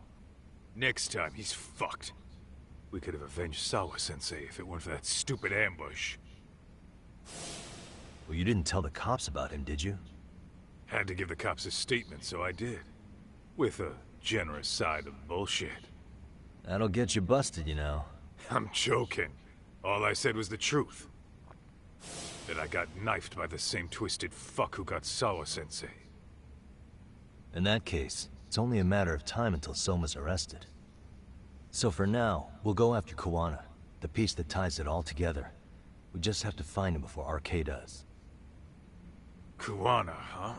Next time, he's fucked. We could have avenged Sawa-sensei if it weren't for that stupid ambush. Well, you didn't tell the cops about him, did you? Had to give the cops a statement, so I did. With a generous side of bullshit. That'll get you busted, you know. I'm joking. All I said was the truth. That I got knifed by the same twisted fuck who got Sawa-sensei. In that case, it's only a matter of time until Soma's arrested. So for now, we'll go after Kuwana, the piece that ties it all together. We just have to find him before RK does. Kuwana, huh?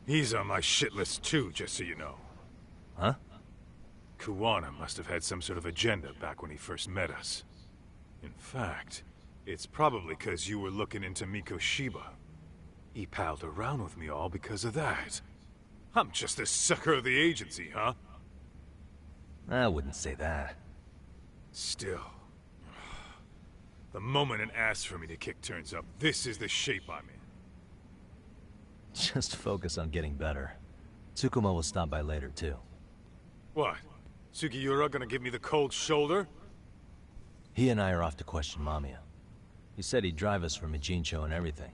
He's on my shit list too, just so you know. Huh? Kuwana must have had some sort of agenda back when he first met us. In fact, it's probably because you were looking into Mikoshiba. He palled around with me all because of that. I'm just a sucker of the agency, huh? I wouldn't say that. Still. The moment an ass for me to kick turns up, this is the shape I'm in. Just focus on getting better. Tsukuma will stop by later, too. What? Sugiura gonna give me the cold shoulder? He and I are off to question Mamiya. He said he'd drive us from Mijincho and everything.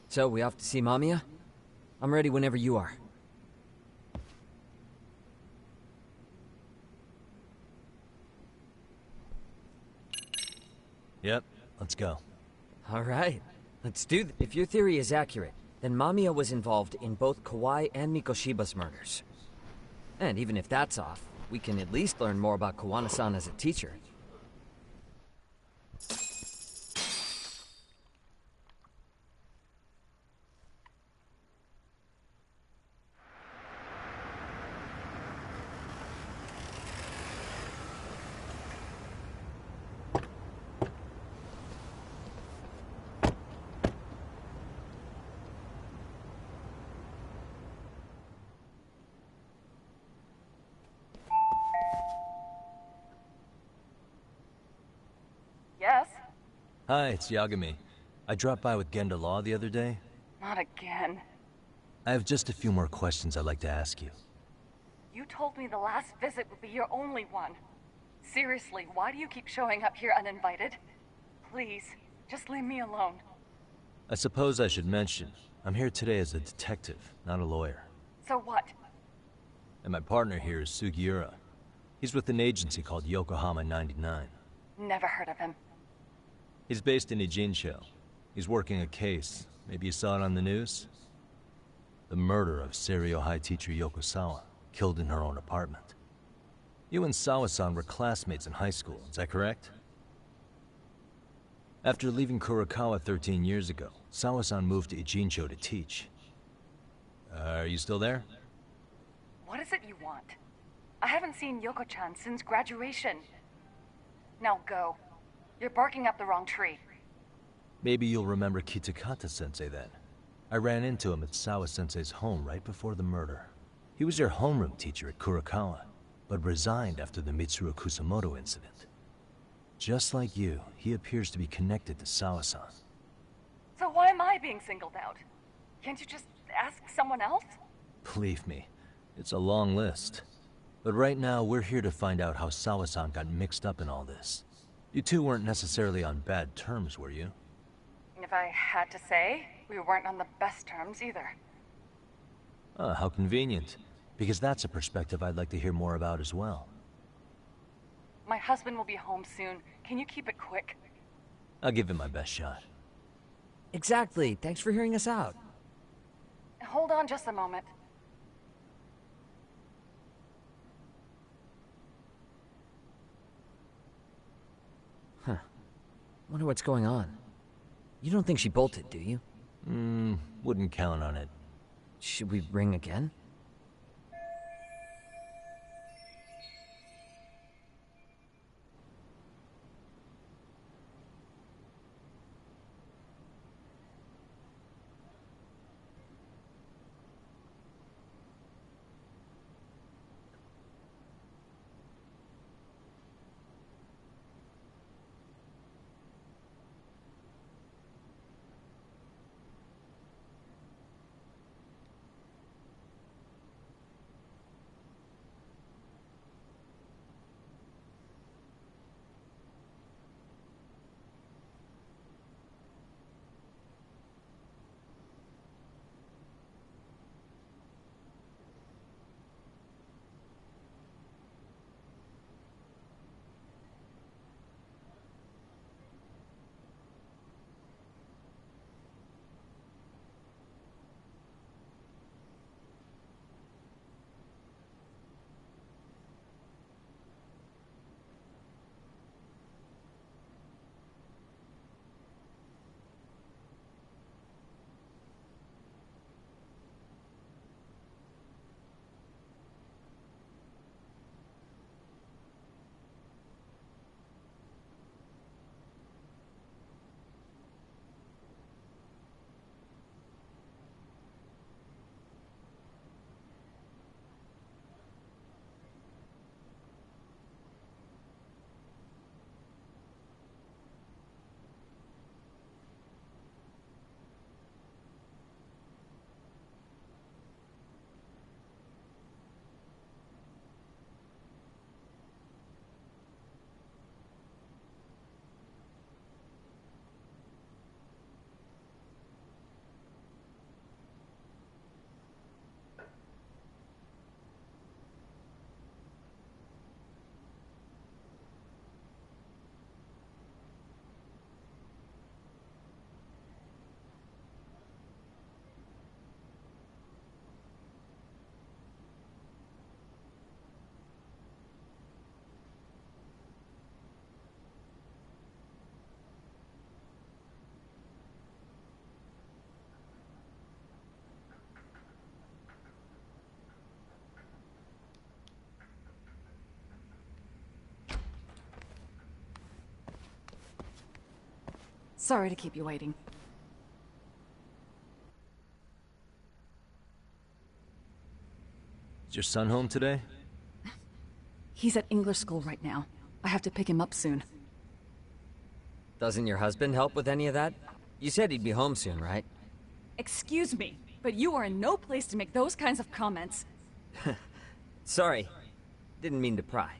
So, we off to see Mamiya? I'm ready whenever you are. Yep, let's go. Alright, let's do this. If your theory is accurate, then Mamiya was involved in both Kawai and Mikoshiba's murders. And even if that's off, we can at least learn more about Kuwana-san as a teacher. Hi, it's Yagami. I dropped by with Genda Law the other day. Not again. I have just a few more questions I'd like to ask you. You told me the last visit would be your only one. Seriously, why do you keep showing up here uninvited? Please, just leave me alone. I suppose I should mention, I'm here today as a detective, not a lawyer. So what? And my partner here is Sugiura. He's with an agency called Yokohama 99. Never heard of him. He's based in Ijincho. He's working a case. Maybe you saw it on the news? The murder of Seiryo High teacher Yoko Sawa, killed in her own apartment. You and Sawa-san were classmates in high school, is that correct? After leaving Kurokawa 13 years ago, Sawa-san moved to Ijincho to teach. Are you still there? What is it you want? I haven't seen Yoko-chan since graduation. Now go. You're barking up the wrong tree. Maybe you'll remember Kitakata-sensei then. I ran into him at Sawa-sensei's home right before the murder. He was your homeroom teacher at Kurokawa, but resigned after the Mitsuru Kusamoto incident. Just like you, he appears to be connected to Sawa-san. So why am I being singled out? Can't you just ask someone else? Believe me, it's a long list. But right now, we're here to find out how Sawa-san got mixed up in all this. You two weren't necessarily on bad terms, were you? If I had to say, we weren't on the best terms either. Ah, how convenient. Because that's a perspective I'd like to hear more about as well. My husband will be home soon. Can you keep it quick? I'll give it my best shot. Exactly. Thanks for hearing us out. Hold on just a moment. Huh. Wonder what's going on. You don't think she bolted, do you? Wouldn't count on it. Should we ring again? Sorry to keep you waiting. Is your son home today? He's at English school right now. I have to pick him up soon. Doesn't your husband help with any of that? You said he'd be home soon, right? Excuse me, but you are in no place to make those kinds of comments. Sorry. Didn't mean to pry.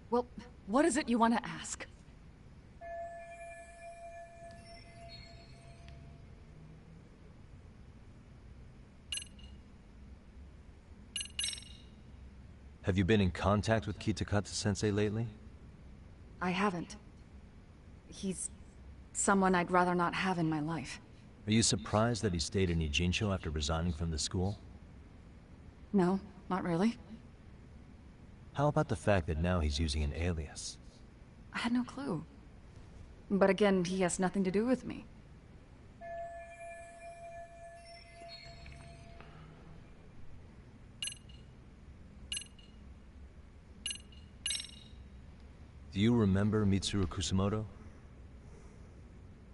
Well, what is it you want to ask? Have you been in contact with Kitakata-sensei lately? I haven't. He's someone I'd rather not have in my life. Are you surprised that he stayed in Ijincho after resigning from the school? No, not really. How about the fact that now he's using an alias? I had no clue. But again, he has nothing to do with me. Do you remember Mitsuru Kusumoto?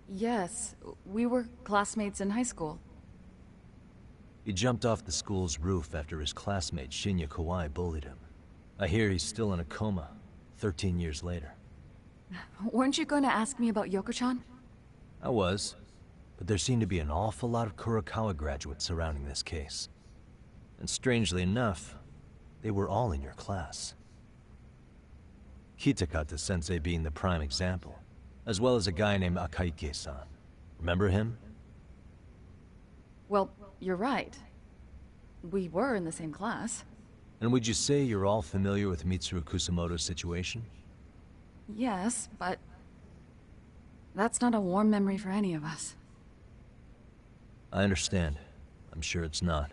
Yes, we were classmates in high school. He jumped off the school's roof after his classmate Shinya Kawai bullied him. I hear he's still in a coma, 13 years later. Weren't you going to ask me about Yoko-chan? I was, but there seemed to be an awful lot of Kurokawa graduates surrounding this case. And strangely enough, they were all in your class. Kitakata-sensei being the prime example, as well as a guy named Akaike-san. Remember him? Well, you're right. We were in the same class. And would you say you're all familiar with Mitsuru Kusumoto's situation? Yes, but that's not a warm memory for any of us. I understand. I'm sure it's not.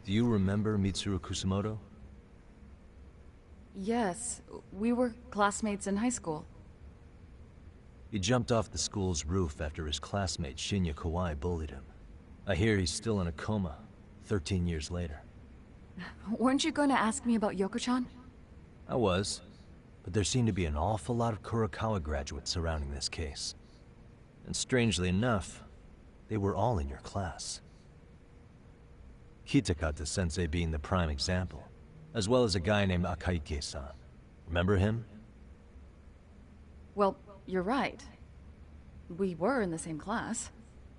Do you remember Mitsuru Kusamoto? Yes, we were classmates in high school. He jumped off the school's roof after his classmate Shinya Kawai bullied him. I hear he's still in a coma, 13 years later. Weren't you going to ask me about Yoko-chan? I was, but there seemed to be an awful lot of Kurokawa graduates surrounding this case. And strangely enough, they were all in your class. Kitakata-sensei being the prime example, as well as a guy named Akaike-san. Remember him? Well, you're right. We were in the same class.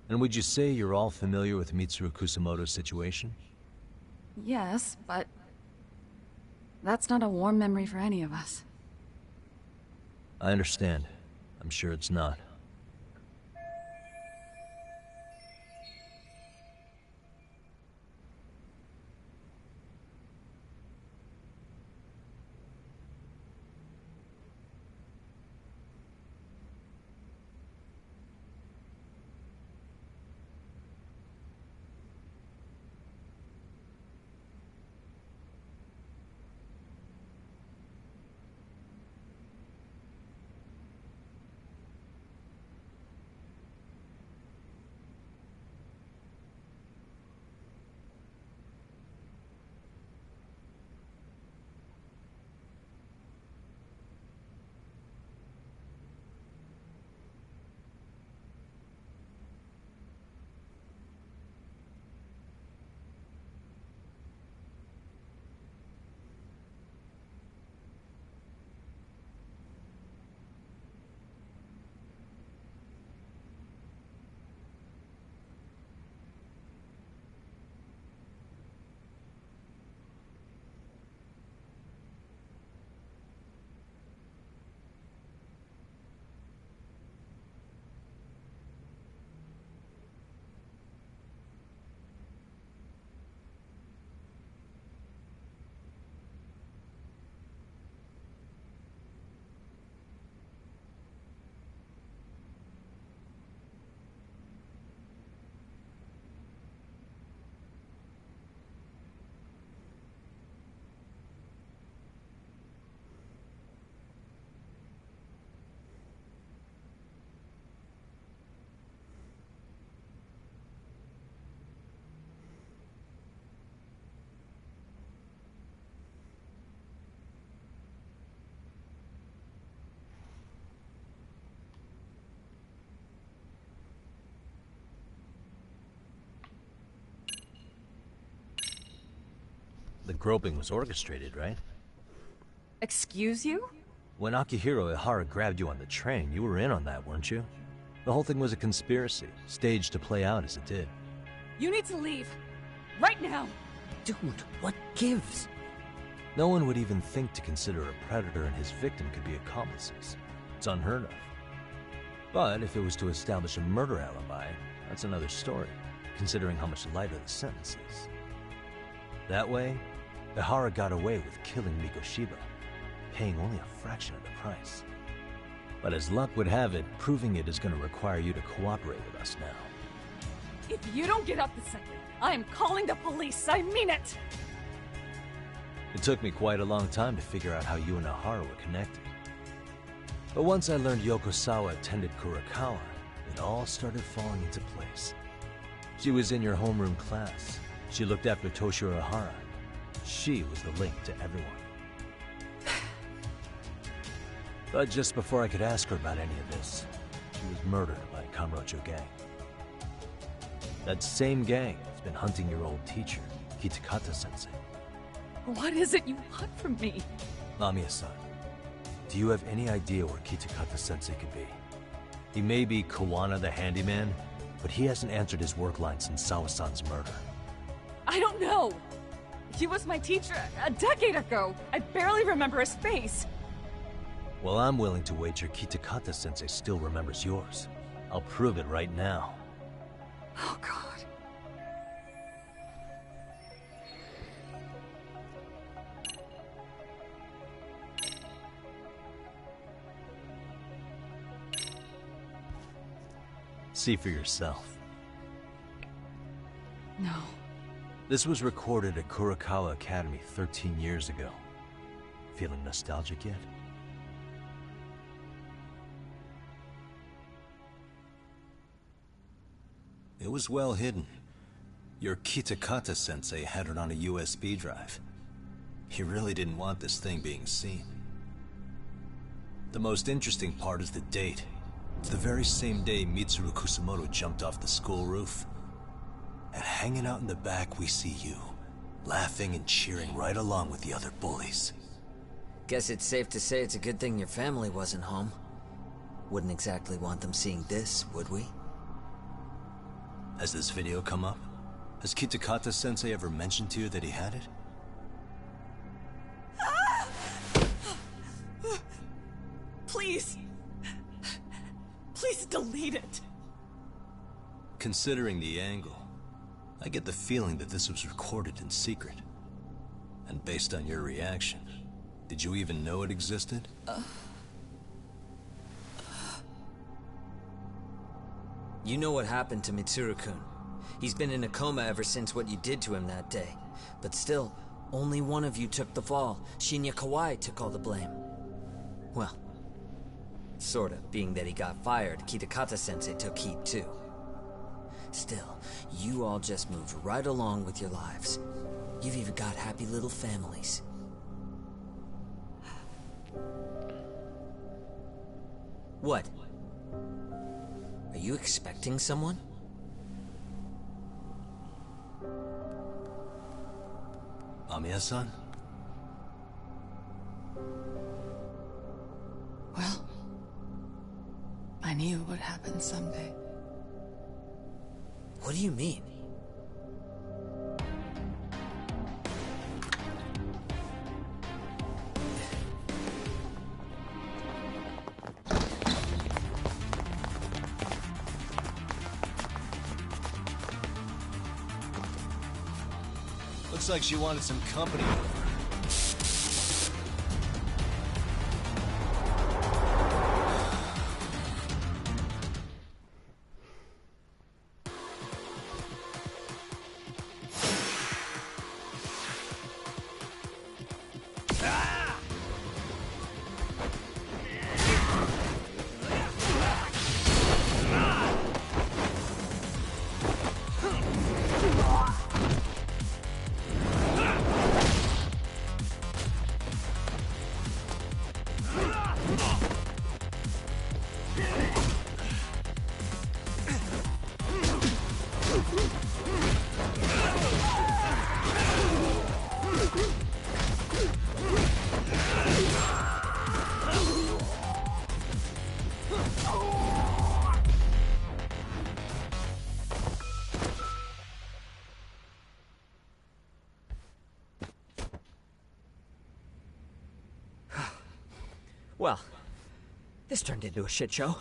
And would you say you're all familiar with Mitsuru Kusamoto's situation? Yes, but that's not a warm memory for any of us. I understand. I'm sure it's not. The groping was orchestrated, right? Excuse you? When Akihiro Ihara grabbed you on the train, you were in on that, weren't you? The whole thing was a conspiracy, staged to play out as it did. You need to leave. Right now. Dude, what gives? No one would even think to consider a predator and his victim could be accomplices. It's unheard of. But if it was to establish a murder alibi, that's another story, considering how much lighter the sentence is. That way, Ihara got away with killing Mikoshiba, paying only a fraction of the price. But as luck would have it, proving it is going to require you to cooperate with us now. If you don't get up this second, I am calling the police. I mean it. It took me quite a long time to figure out how you and Ihara were connected. But once I learned Yokosawa attended Kurokawa, it all started falling into place. She was in your homeroom class. She looked after Toshiro Ihara. She was the link to everyone. But just before I could ask her about any of this, she was murdered by a Kamurocho gang. That same gang has been hunting your old teacher, Kitakata-sensei. What is it you want from me? Lamia-san, do you have any idea where Kitakata-sensei could be? He may be Kawana the handyman, but he hasn't answered his work line since Sawa-san's murder. I don't know. He was my teacher a decade ago. I barely remember his face. Well, I'm willing to wager Kitakata-sensei still remembers yours. I'll prove it right now. Oh, God. See for yourself. No. This was recorded at Kurakawa Academy 13 years ago. Feeling nostalgic yet? It was well hidden. Your Kitakata-sensei had it on a USB drive. He really didn't want this thing being seen. The most interesting part is the date. It's the very same day Mitsuru Kusamoto jumped off the school roof. And hanging out in the back, we see you, laughing and cheering right along with the other bullies. Guess it's safe to say it's a good thing your family wasn't home. Wouldn't exactly want them seeing this, would we? Has this video come up? Has Kitakata-sensei ever mentioned to you that he had it? Please. Please delete it. Considering the angle, I get the feeling that this was recorded in secret. And based on your reaction, did you even know it existed? You know what happened to Mitsuru-kun. He's been in a coma ever since what you did to him that day. But still, only one of you took the fall. Shinya Kawai took all the blame. Well, sorta, being that he got fired, Kitakata-sensei took heat too. Still, you all just moved right along with your lives. You've even got happy little families. What? Are you expecting someone? Amiya-san? Well, I knew it would happen someday. What do you mean? Looks like she wanted some company over. Well, this turned into a shit show.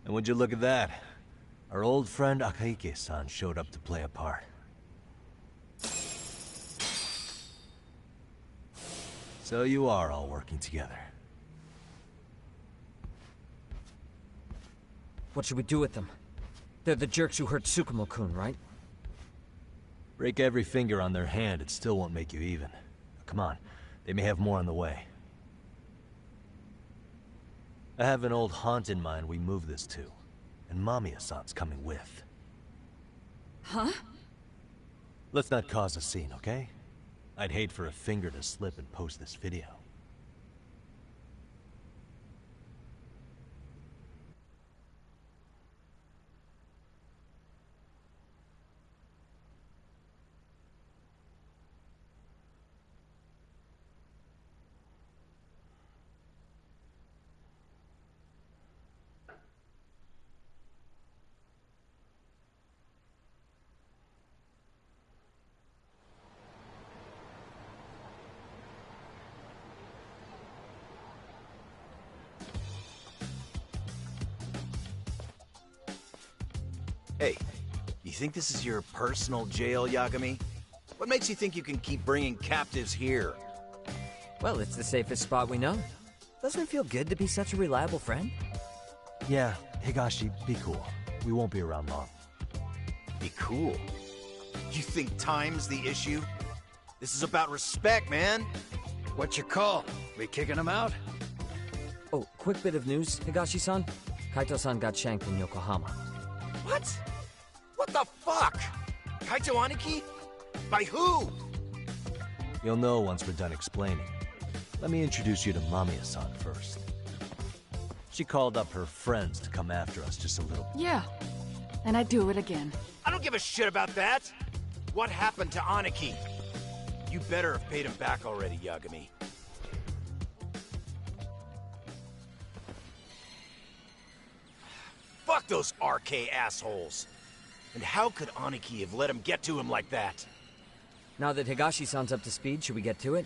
And would you look at that? Our old friend Akahike-san showed up to play a part. So you are all working together. What should we do with them? They're the jerks who hurt Tsukumo-kun, right? Break every finger on their hand, it still won't make you even. Come on, they may have more on the way. I have an old haunt in mind we move this to, and Mamiya-san's coming with. Huh? Let's not cause a scene, okay? I'd hate for a finger to slip and post this video. Hey, you think this is your personal jail, Yagami? What makes you think you can keep bringing captives here? Well, it's the safest spot we know. Doesn't it feel good to be such a reliable friend? Yeah, Higashi, be cool. We won't be around long. Be cool? You think time's the issue? This is about respect, man. What's your call? We kicking him out? Oh, quick bit of news, Higashi-san. Kaito-san got shanked in Yokohama. What? What the fuck? Kaito Aniki? By who? You'll know once we're done explaining. Let me introduce you to Mamiya-san first. She called up her friends to come after us just a little bit. Yeah, and I'd do it again. I don't give a shit about that. What happened to Aniki? You better have paid him back already, Yagami. Fuck those RK assholes. And how could Aniki have let him get to him like that? Now that Higashi-san's up to speed, should we get to it?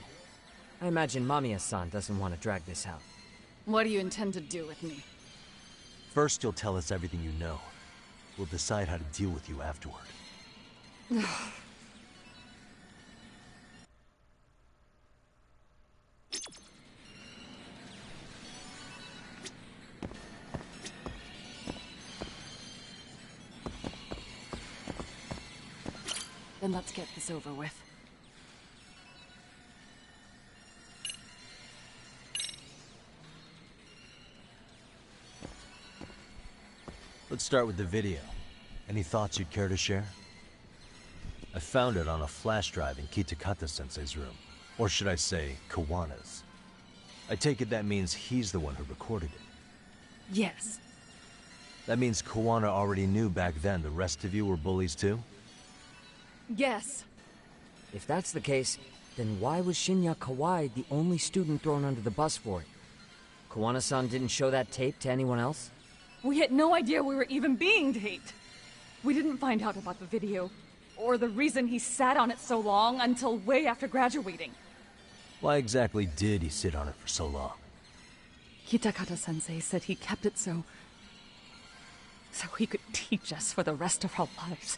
I imagine Mamiya-san doesn't want to drag this out. What do you intend to do with me? First, you'll tell us everything you know. We'll decide how to deal with you afterward. Then let's get this over with. Let's start with the video. Any thoughts you'd care to share? I found it on a flash drive in Kitakata-sensei's room. Or should I say, Kawana's. I take it that means he's the one who recorded it. Yes. That means Kawana already knew back then the rest of you were bullies too? Yes. If that's the case, then why was Shinya Kawai the only student thrown under the bus for it? Kawana-san didn't show that tape to anyone else? We had no idea we were even being taped. We didn't find out about the video, or the reason he sat on it so long until way after graduating. Why exactly did he sit on it for so long? Kitakata-sensei said he kept it so he could teach us for the rest of our lives.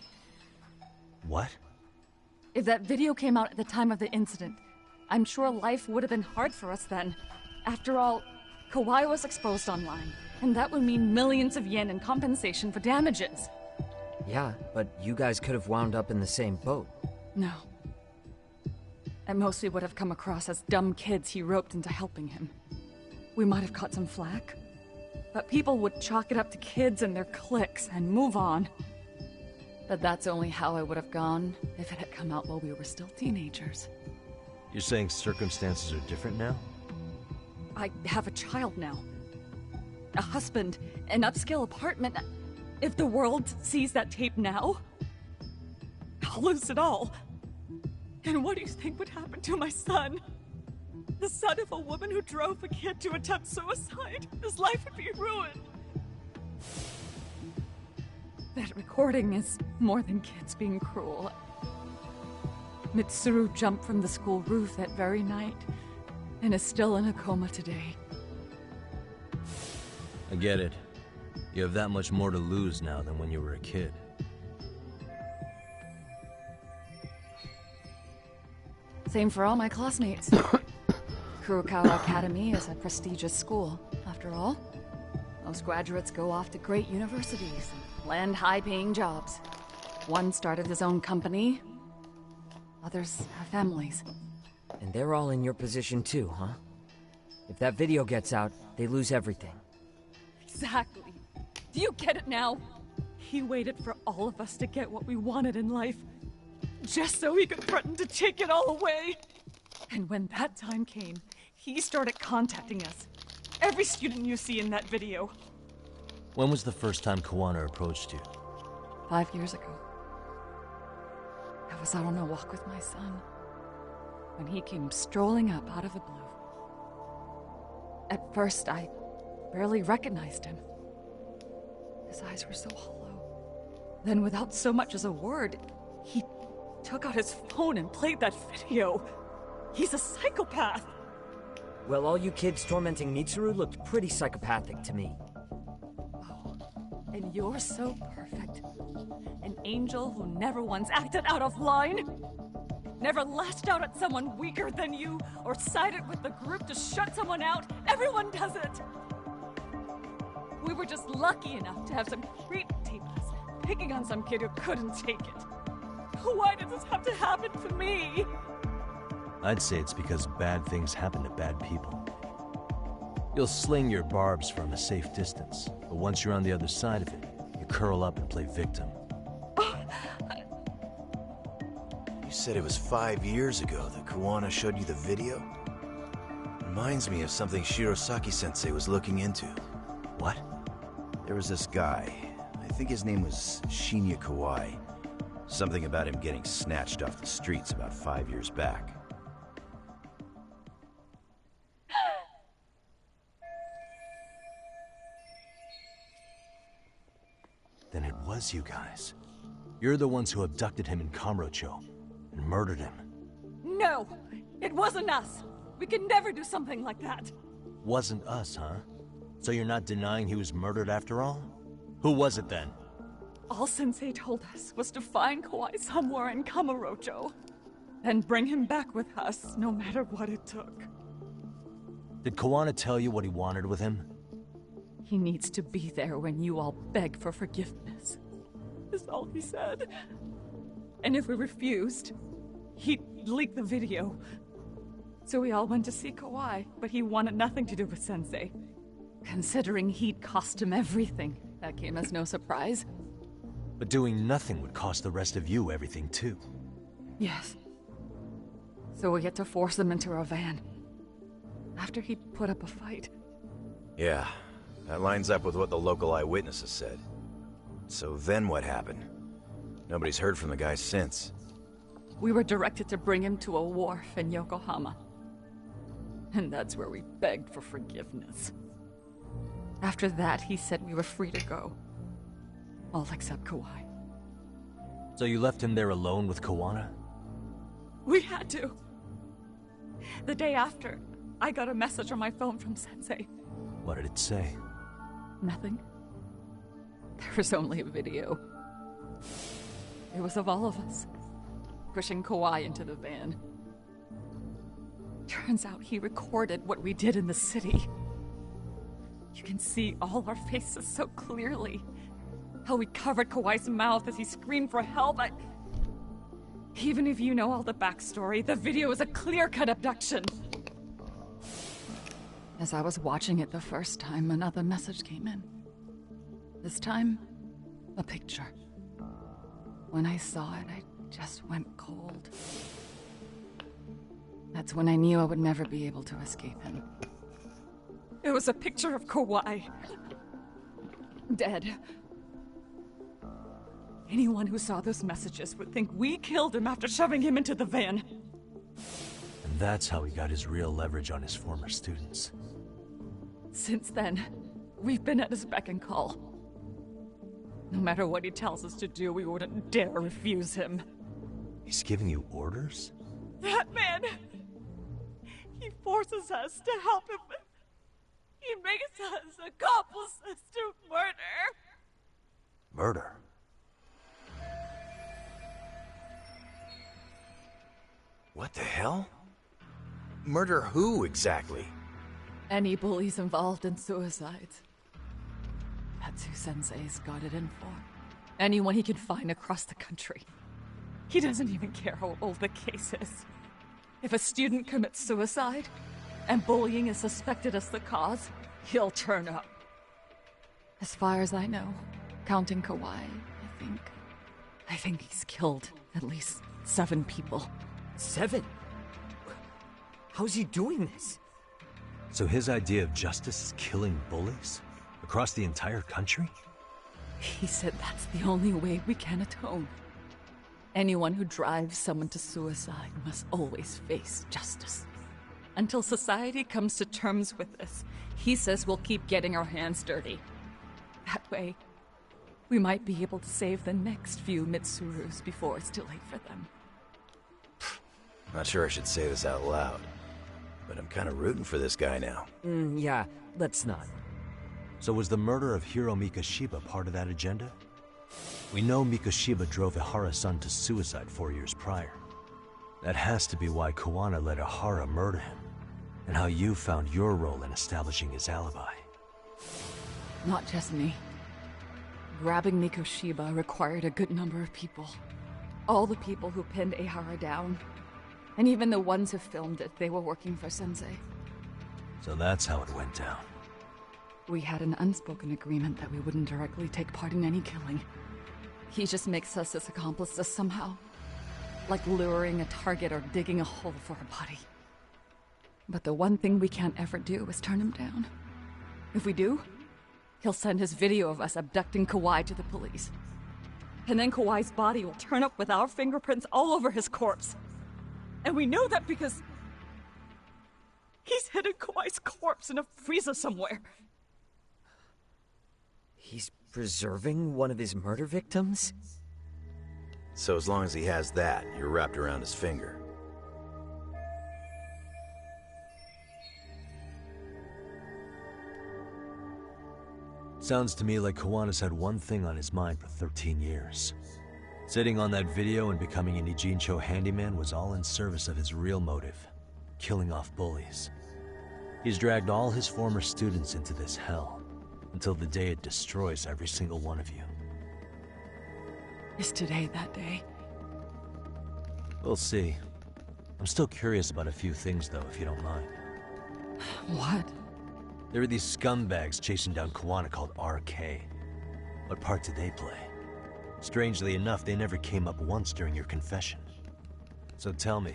What? If that video came out at the time of the incident, I'm sure life would have been hard for us then. After all, Kawai was exposed online, and that would mean millions of yen in compensation for damages. Yeah, but you guys could have wound up in the same boat. No. At most, we would have come across as dumb kids he roped into helping him. We might have caught some flack, but people would chalk it up to kids and their cliques and move on. But that's only how it would have gone if it had come out while we were still teenagers. You're saying circumstances are different now? I have a child now. A husband, an upscale apartment. If the world sees that tape now, I'll lose it all. And what do you think would happen to my son? The son of a woman who drove a kid to attempt suicide. His life would be ruined. That recording is more than kids being cruel. Mitsuru jumped from the school roof that very night and is still in a coma today. I get it. You have that much more to lose now than when you were a kid. Same for all my classmates. Kurokawa Academy is a prestigious school, after all. Most graduates go off to great universities and land high-paying jobs. One started his own company. Others have families. And they're all in your position too, huh? If that video gets out, they lose everything. Exactly. Do you get it now? He waited for all of us to get what we wanted in life, just so he could threaten to take it all away. And when that time came, he started contacting us. Every student you see in that video. When was the first time Kawana approached you? 5 years ago. I was out on a walk with my son when he came strolling up out of the blue. At first, I barely recognized him. His eyes were so hollow. Then, without so much as a word, he took out his phone and played that video. He's a psychopath. Well, all you kids tormenting Mitsuru looked pretty psychopathic to me. Oh, and you're so perfect. An angel who never once acted out of line. Never lashed out at someone weaker than you, or sided with the group to shut someone out. Everyone does it! We were just lucky enough to have some creep tape us, picking on some kid who couldn't take it. Why did this have to happen to me? I'd say it's because bad things happen to bad people. You'll sling your barbs from a safe distance, but once you're on the other side of it, you curl up and play victim. You said it was 5 years ago that Kuwana showed you the video? Reminds me of something Shirosaki-sensei was looking into. What? There was this guy. I think his name was Shinya Kawai. Something about him getting snatched off the streets about 5 years back. Then it was you guys. You're the ones who abducted him in Kamurocho and murdered him. No! It wasn't us! We could never do something like that! Wasn't us, huh? So you're not denying he was murdered after all? Who was it then? All Sensei told us was to find Kawai somewhere in Kamurocho, and bring him back with us, no matter what it took. Did Kuwana tell you what he wanted with him? He needs to be there when you all beg for forgiveness. Is all he said. And if we refused, he'd leak the video. So we all went to see Kawai, but he wanted nothing to do with Sensei. Considering he'd cost him everything, that came as no surprise. But doing nothing would cost the rest of you everything too. Yes. So we had to force him into our van. After he put up a fight. Yeah, that lines up with what the local eyewitnesses said. So then what happened? Nobody's heard from the guy since. We were directed to bring him to a wharf in Yokohama. And that's where we begged for forgiveness. After that, he said we were free to go. All except Kawai. So you left him there alone with Kuwana? We had to. The day after, I got a message on my phone from Sensei. What did it say? Nothing. There was only a video. It was of all of us, pushing Kawai into the van. Turns out he recorded what we did in the city. You can see all our faces so clearly. How we covered Kawai's mouth as he screamed for help. Even if you know all the backstory, the video is a clear-cut abduction. As I was watching it the first time, another message came in. This time, a picture. When I saw it, I just went cold. That's when I knew I would never be able to escape him. It was a picture of Kawai. Dead. Anyone who saw those messages would think we killed him after shoving him into the van. And that's how he got his real leverage on his former students. Since then, we've been at his beck and call. No matter what he tells us to do, we wouldn't dare refuse him. He's giving you orders? That man! He forces us to help him. He makes us accomplices to murder. Murder? What the hell? Murder who, exactly? Any bullies involved in suicides. That's who Sensei's got it in for. Anyone he can find across the country. He doesn't even care how old the case is. If a student commits suicide, and bullying is suspected as the cause, he'll turn up. As far as I know, counting Kawai, I think he's killed at least 7 people. 7? How's he doing this? So his idea of justice is killing bullies? Across the entire country? He said that's the only way we can atone. Anyone who drives someone to suicide must always face justice. Until society comes to terms with this, he says we'll keep getting our hands dirty. That way, we might be able to save the next few Mitsurus before it's too late for them. Not sure I should say this out loud, but I'm kind of rooting for this guy now. Yeah, let's not. So was the murder of Hiro Mikoshiba part of that agenda? We know Mikoshiba drove Ihara-san to suicide 4 years prior. That has to be why Kuwana let Ahara murder him, and how you found your role in establishing his alibi. Not just me. Grabbing Mikoshiba required a good number of people. All the people who pinned Ahara down. And even the ones who filmed it, they were working for Sensei. So that's how it went down. We had an unspoken agreement that we wouldn't directly take part in any killing. He just makes us his accomplices somehow. Like luring a target or digging a hole for a body. But the one thing we can't ever do is turn him down. If we do, he'll send his video of us abducting Kawhi to the police. And then Kawhi's body will turn up with our fingerprints all over his corpse. And we know that because he's hidden Kawhi's corpse in a freezer somewhere. He's preserving one of his murder victims? So as long as he has that, you're wrapped around his finger. Sounds to me like Kawana's had one thing on his mind for 13 years. Sitting on that video and becoming an Ijincho handyman was all in service of his real motive, killing off bullies. He's dragged all his former students into this hell, until the day it destroys every single one of you. Is today that day? We'll see. I'm still curious about a few things though, if you don't mind. What? There are these scumbags chasing down Kuwana called RK. What part did they play? Strangely enough, they never came up once during your confession. So tell me,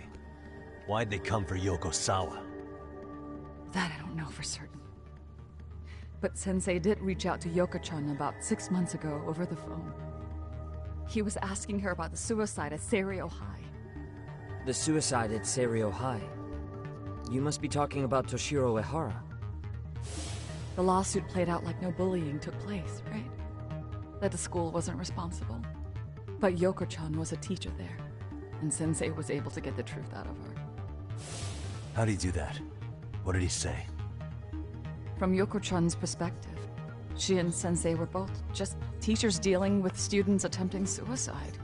why'd they come for Yokosawa? That I don't know for certain. But Sensei did reach out to Yoko-chan about 6 months ago over the phone. He was asking her about the suicide at Seiryo High. The suicide at Seiryo High? You must be talking about Toshiro Ehara. The lawsuit played out like no bullying took place, right? That the school wasn't responsible. But Yoko-chan was a teacher there, and Sensei was able to get the truth out of her. How'd he do that? What did he say? From Yoko-chan's perspective, she and Sensei were both just teachers dealing with students attempting suicide.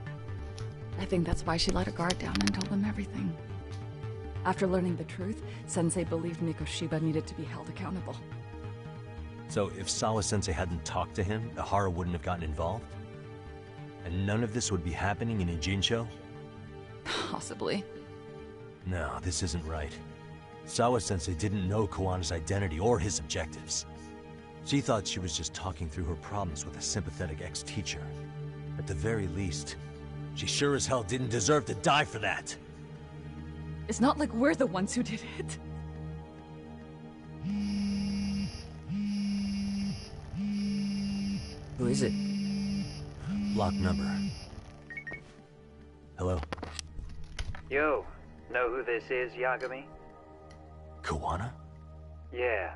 I think that's why she let her guard down and told them everything. After learning the truth, Sensei believed Mikoshiba needed to be held accountable. So if Sawa-sensei hadn't talked to him, Ehara wouldn't have gotten involved? And none of this would be happening in Ijincho? Possibly. No, this isn't right. Sawa-sensei didn't know Kawana's identity or his objectives. She thought she was just talking through her problems with a sympathetic ex-teacher. At the very least, she sure as hell didn't deserve to die for that. It's not like we're the ones who did it. Who is it? Block number. Hello? Yo, know who this is, Yagami? Kawana? Yeah.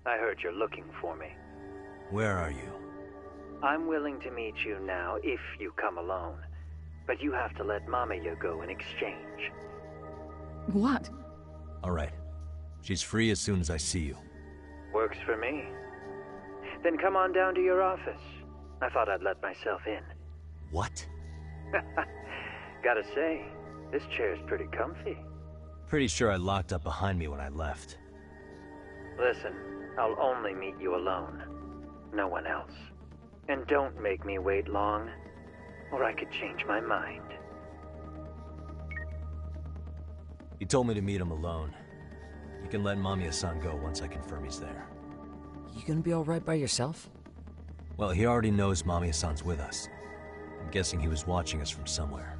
I heard you're looking for me. Where are you? I'm willing to meet you now if you come alone. But you have to let Mamiya go in exchange. What? Alright. She's free as soon as I see you. Works for me. Then come on down to your office. I thought I'd let myself in. What? Gotta say, this chair's pretty comfy. Pretty sure I locked up behind me when I left. Listen, I'll only meet you alone. No one else. And don't make me wait long, or I could change my mind. He told me to meet him alone. You can let Mamiya-san go once I confirm he's there. You gonna be alright by yourself? Well, he already knows Mamiya-san's with us. I'm guessing he was watching us from somewhere.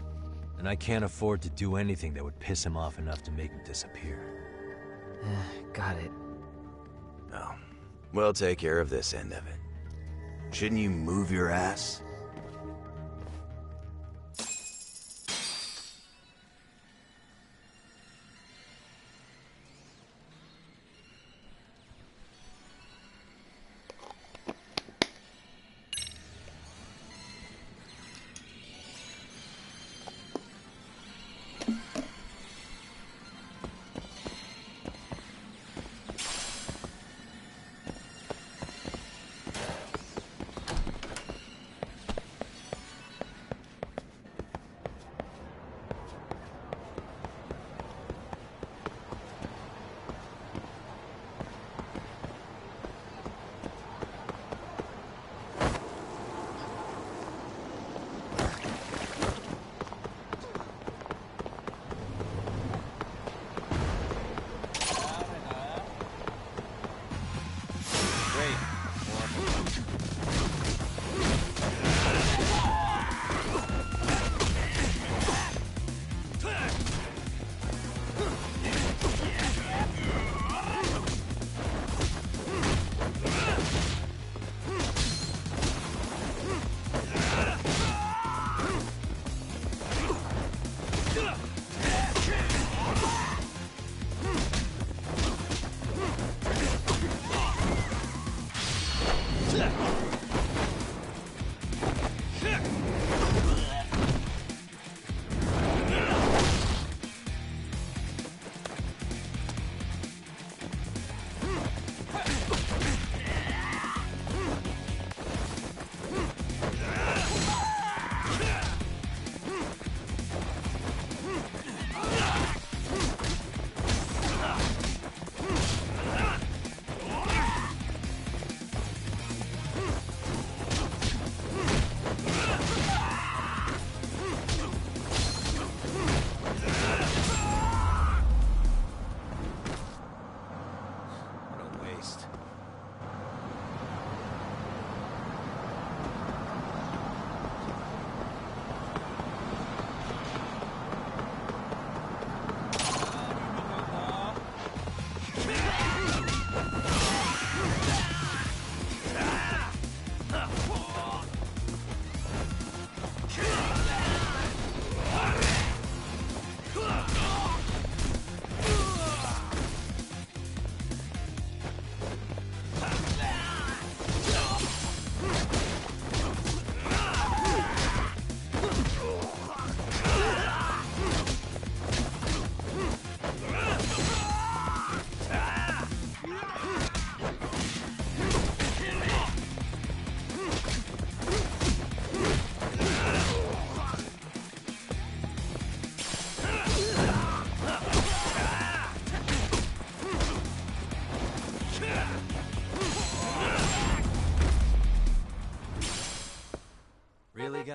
And I can't afford to do anything that would piss him off enough to make him disappear. Got it. Oh, we'll take care of this end of it. Shouldn't you move your ass?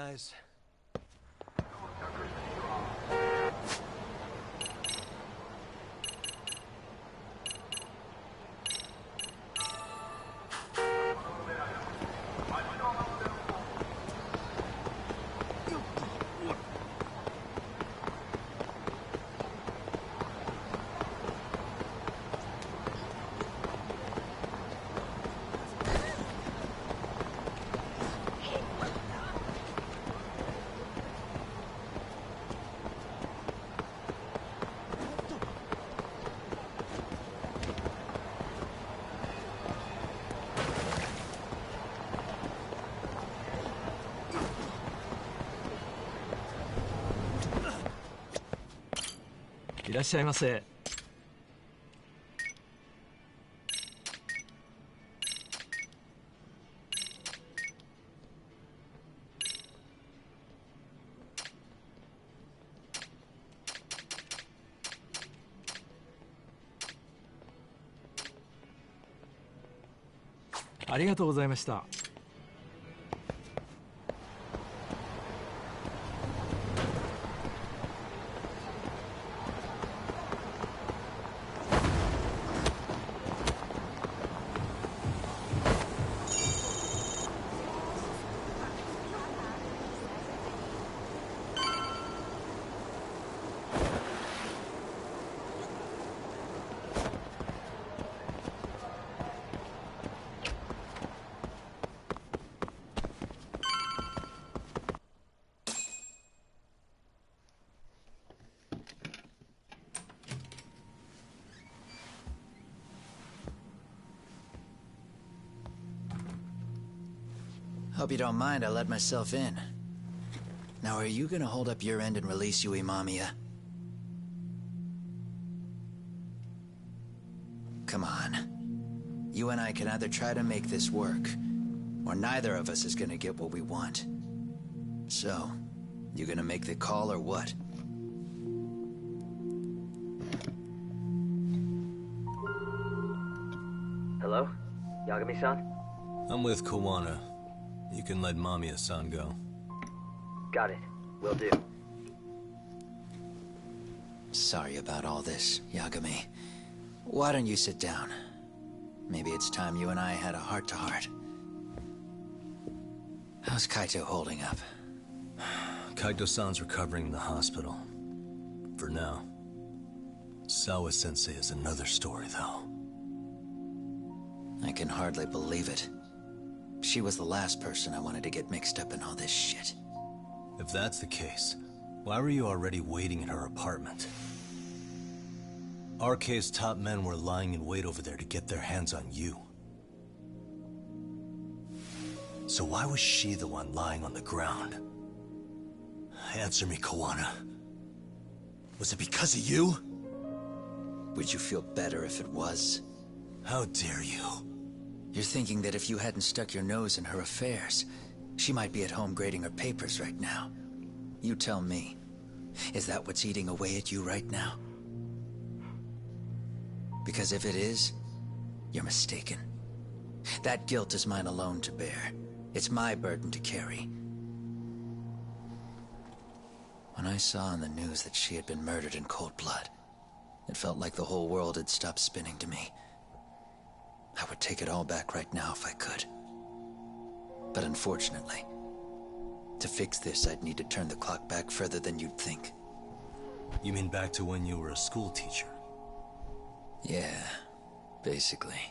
guys.いらっしゃいませ。ありがとうございました。Hope you don't mind I let myself in. Now, are you gonna hold up your end and release Yui Mamiya? Come on. You and I can either try to make this work, or neither of us is gonna get what we want. So, you gonna make the call or what? Hello? Yagami-san? I'm with Kawana. You can let Mamiya-san go. Got it. Will do. Sorry about all this, Yagami. Why don't you sit down? Maybe it's time you and I had a heart-to-heart. How's Kaito holding up? Kaito-san's recovering in the hospital. For now. Sawa-sensei is another story, though. I can hardly believe it. She was the last person I wanted to get mixed up in all this shit. If that's the case, why were you already waiting in her apartment? RK's top men were lying in wait over there to get their hands on you. So why was she the one lying on the ground? Answer me, Kawana. Was it because of you? Would you feel better if it was? How dare you? You're thinking that if you hadn't stuck your nose in her affairs, she might be at home grading her papers right now. You tell me. Is that what's eating away at you right now? Because if it is, you're mistaken. That guilt is mine alone to bear. It's my burden to carry. When I saw on the news that she had been murdered in cold blood, it felt like the whole world had stopped spinning to me. I would take it all back right now if I could. But unfortunately, to fix this, I'd need to turn the clock back further than you'd think. You mean back to when you were a school teacher? Yeah, basically.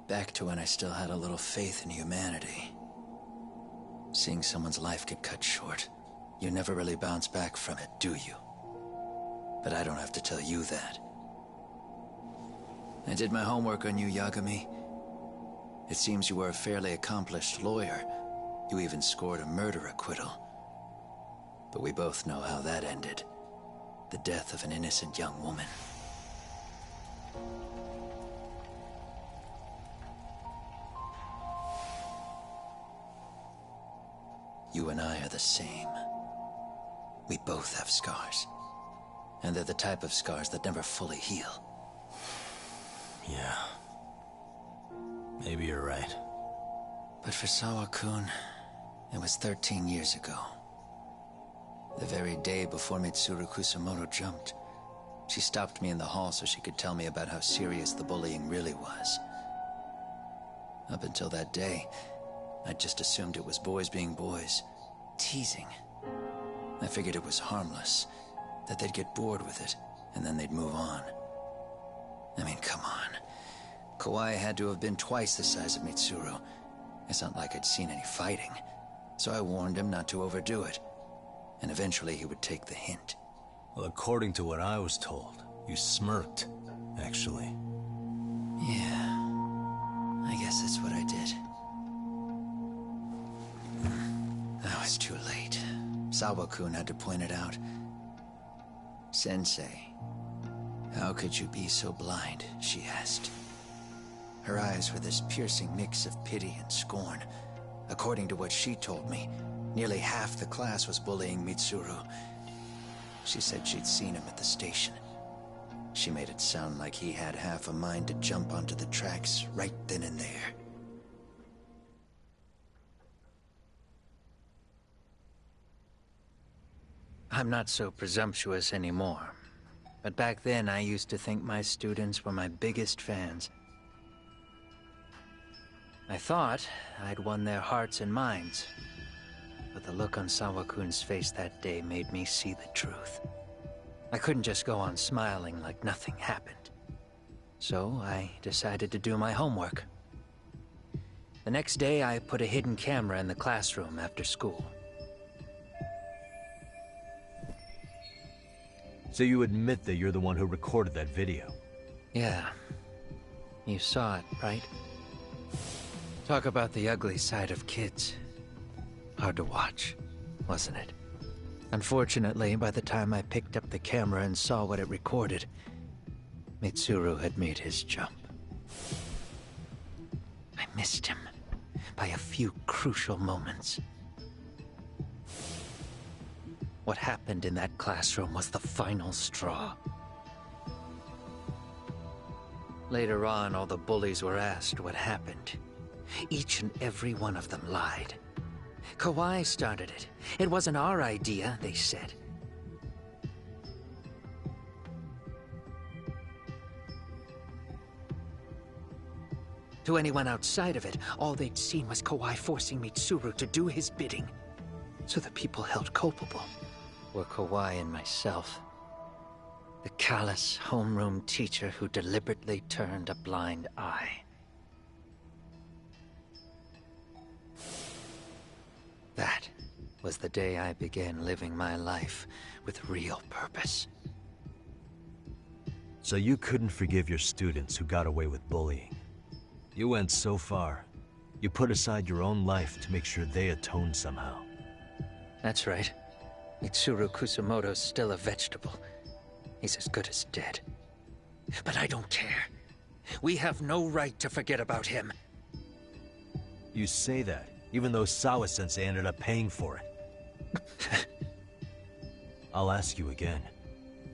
Back to when I still had a little faith in humanity. Seeing someone's life get cut short, you never really bounce back from it, do you? But I don't have to tell you that. I did my homework on you, Yagami. It seems you were a fairly accomplished lawyer. You even scored a murder acquittal. But we both know how that ended. The death of an innocent young woman. You and I are the same. We both have scars. And they're the type of scars that never fully heal. Yeah. Maybe you're right. But for Sawa-kun, It was 13 years ago. The very day before Mitsuru Kusamoto jumped, she stopped me in the hall so she could tell me about how serious the bullying really was. Up until that day, I just assumed it was boys being boys, teasing. I figured it was harmless, that they'd get bored with it, and then they'd move on. I mean, come on. Kawai had to have been twice the size of Mitsuru. It's not like I'd seen any fighting. So I warned him not to overdo it. And eventually he would take the hint. Well, according to what I was told, you smirked, actually. Yeah. I guess that's what I did. I was too late. Sawa-kun had to point it out. Sensei, how could you be so blind? She asked. Her eyes were this piercing mix of pity and scorn. According to what she told me, nearly half the class was bullying Mitsuru. She said she'd seen him at the station. She made it sound like he had half a mind to jump onto the tracks right then and there. I'm not so presumptuous anymore. But back then, I used to think my students were my biggest fans. I thought I'd won their hearts and minds. But the look on Sawa-kun's face that day made me see the truth. I couldn't just go on smiling like nothing happened. So I decided to do my homework. The next day, I put a hidden camera in the classroom after school. So you admit that you're the one who recorded that video? Yeah. You saw it, right? Talk about the ugly side of kids. Hard to watch, wasn't it? Unfortunately, by the time I picked up the camera and saw what it recorded, Mitsuru had made his jump. I missed him by a few crucial moments. What happened in that classroom was the final straw. Later on, all the bullies were asked what happened. Each and every one of them lied. Kawai started it. It wasn't our idea, they said. To anyone outside of it, all they'd seen was Kawai forcing Mitsuru to do his bidding. So the people held culpable were Kawai and myself. The callous homeroom teacher who deliberately turned a blind eye. That was the day I began living my life with real purpose. So you couldn't forgive your students who got away with bullying. You went so far, you put aside your own life to make sure they atoned somehow. That's right. Mitsuru Kusamoto's still a vegetable. He's as good as dead. But I don't care. We have no right to forget about him. You say that, even though Sawa-sensei ended up paying for it. I'll ask you again.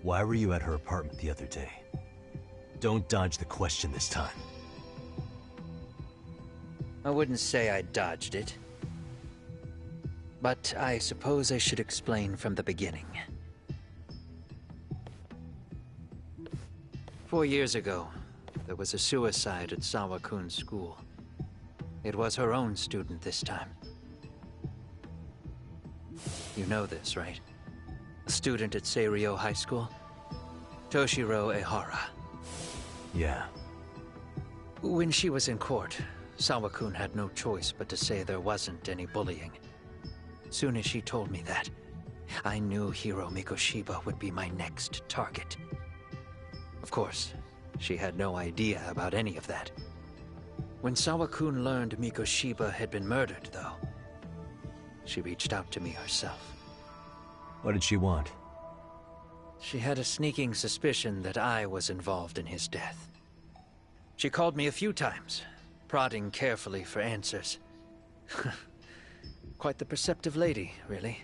Why were you at her apartment the other day? Don't dodge the question this time. I wouldn't say I dodged it. But I suppose I should explain from the beginning. 4 years ago, there was a suicide at Sawa-kun's school. It was her own student this time. You know this, right? A student at Seiryo High School? Toshiro Ehara. Yeah. When she was in court, Sawa-kun had no choice but to say there wasn't any bullying. Soon as she told me that, I knew Hiro Mikoshiba would be my next target. Of course, she had no idea about any of that. When Sawa-kun learned Mikoshiba had been murdered, though, she reached out to me herself. What did she want? She had a sneaking suspicion that I was involved in his death. She called me a few times, prodding carefully for answers. Quite the perceptive lady, really.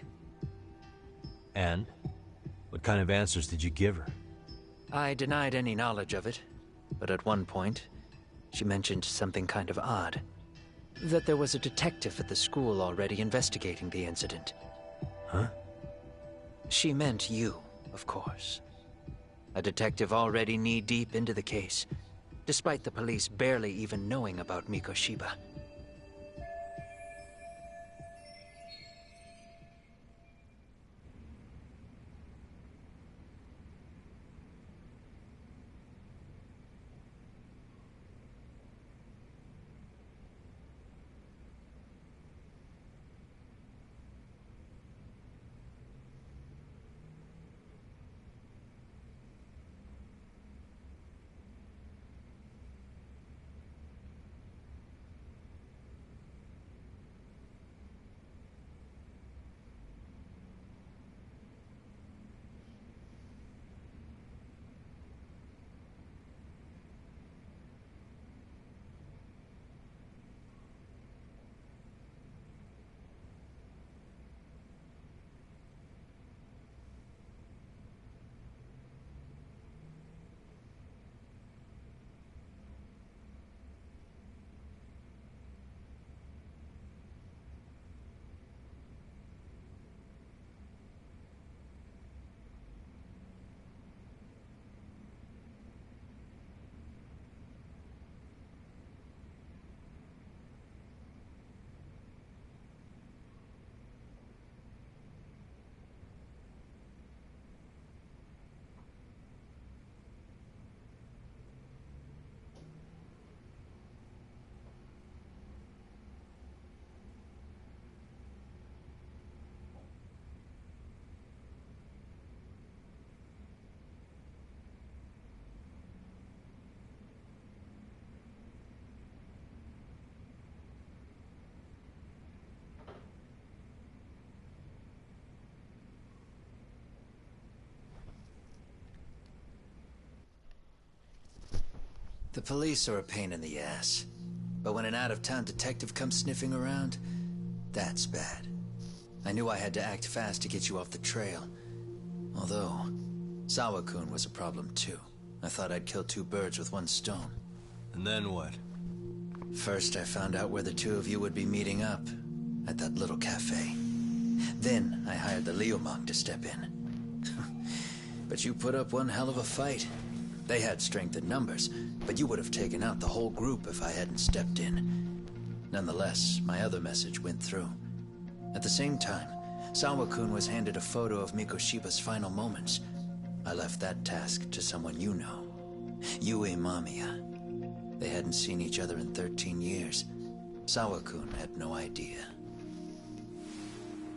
And? What kind of answers did you give her? I denied any knowledge of it, but at one point, she mentioned something kind of odd. that there was a detective at the school already investigating the incident. Huh? She meant you, of course. A detective already knee-deep into the case, despite the police barely even knowing about Mikoshiba. The police are a pain in the ass. But when an out-of-town detective comes sniffing around, that's bad. I knew I had to act fast to get you off the trail. Although, Sawa-kun was a problem too. I thought I'd kill two birds with one stone. And then what? First, I found out where the two of you would be meeting up. At that little cafe. Then, I hired the Liumang to step in. But you put up one hell of a fight. They had strength in numbers, but you would have taken out the whole group if I hadn't stepped in. Nonetheless, my other message went through. At the same time, Sawa-kun was handed a photo of Mikoshiba's final moments. I left that task to someone you know. Yue Mamiya. They hadn't seen each other in 13 years. Sawa-kun had no idea.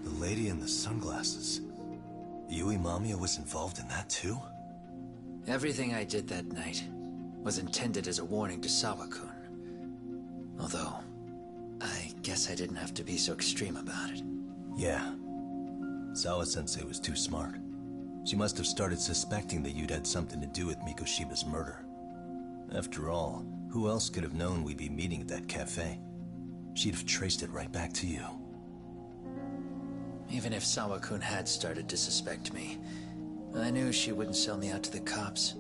The lady in the sunglasses. Yue Mamiya was involved in that too? Everything I did that night was intended as a warning to Sawa-kun. Although, I guess I didn't have to be so extreme about it. Yeah. Sawa-sensei was too smart. She must have started suspecting that you'd had something to do with Mikoshiba's murder. After all, who else could have known we'd be meeting at that cafe? She'd have traced it right back to you. Even if Sawa-kun had started to suspect me, I knew she wouldn't sell me out to the cops.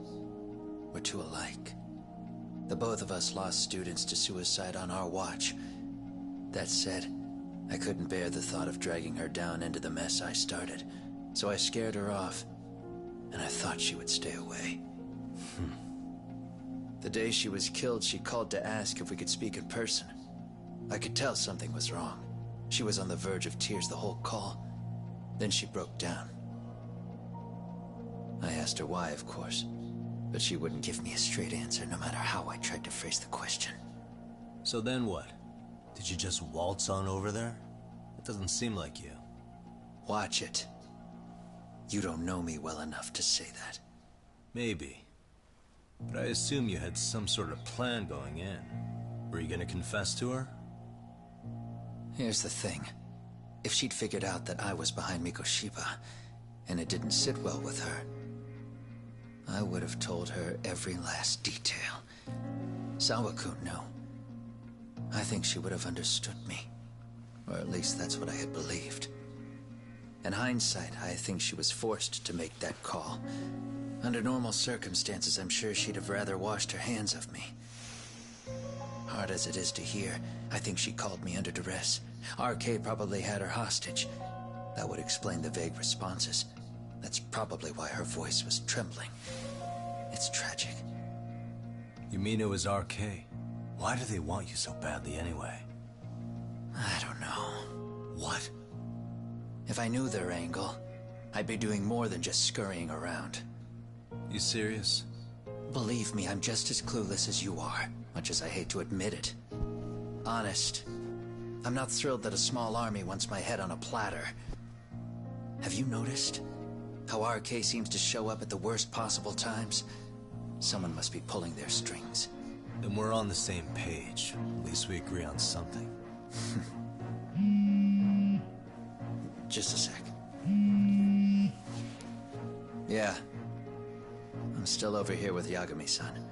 We're too alike. The both of us lost students to suicide on our watch. That said, I couldn't bear the thought of dragging her down into the mess I started, so I scared her off, and I thought she would stay away. The day she was killed, she called to ask if we could speak in person. I could tell something was wrong. She was on the verge of tears the whole call. Then she broke down. I asked her why, of course, but she wouldn't give me a straight answer no matter how I tried to phrase the question. So then what? Did you just waltz on over there? It doesn't seem like you. Watch it. You don't know me well enough to say that. Maybe. But I assume you had some sort of plan going in. Were you gonna confess to her? Here's the thing. If she'd figured out that I was behind Mikoshiba, and it didn't sit well with her, I would have told her every last detail. Sawa-kun knew. I think she would have understood me. Or at least that's what I had believed. In hindsight, I think she was forced to make that call. Under normal circumstances, I'm sure she'd have rather washed her hands of me. Hard as it is to hear, I think she called me under duress. RK probably had her hostage. That would explain the vague responses. That's probably why her voice was trembling. It's tragic. You mean it was RK? Why do they want you so badly anyway? I don't know. What? If I knew their angle, I'd be doing more than just scurrying around. You serious? Believe me, I'm just as clueless as you are, much as I hate to admit it. Honest, I'm not thrilled that a small army wants my head on a platter. Have you noticed how RK seems to show up at the worst possible times? Someone must be pulling their strings. Then we're on the same page. At least we agree on something. Just a sec. Yeah. I'm still over here with Yagami-san.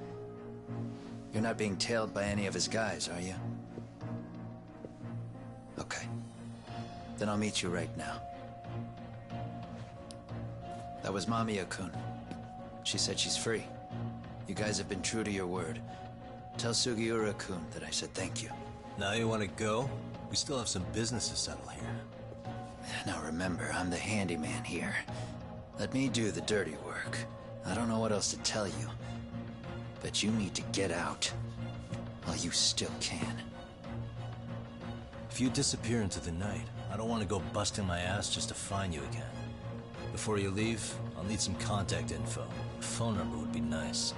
You're not being tailed by any of his guys, are you? Okay. Then I'll meet you right now. That was Mamiya-kun. She said she's free. You guys have been true to your word. Tell Sugiura-kun that I said thank you. Now you want to go? We still have some business to settle here. Now remember, I'm the handyman here. Let me do the dirty work. I don't know what else to tell you. But you need to get out while you still can. If you disappear into the night, I don't want to go busting my ass just to find you again. Before you leave, I'll need some contact info. A phone number would be nice.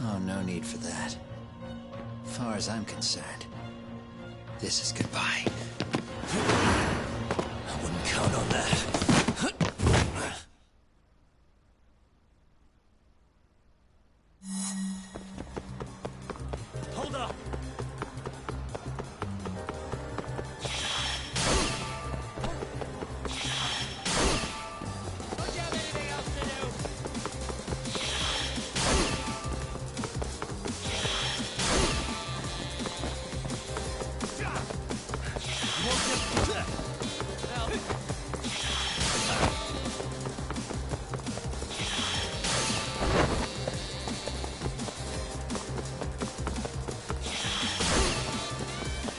Oh, no need for that. As far as I'm concerned, this is goodbye. I wouldn't count on that. Hold up! Don't you have anything else to do?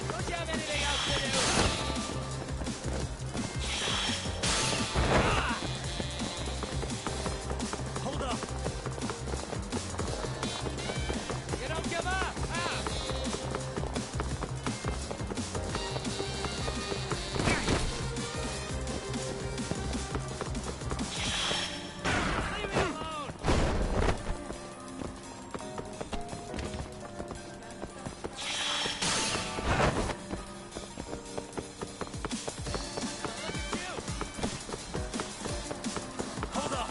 Don't you have anything else to do? Hold up! You don't give up! Leave me alone! Hold up!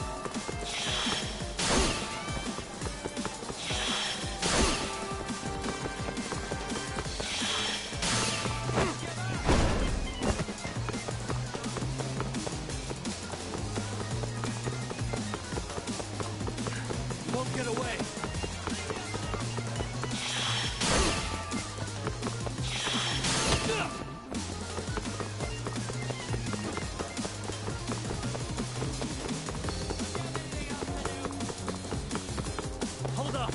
You won't get away. Hold up!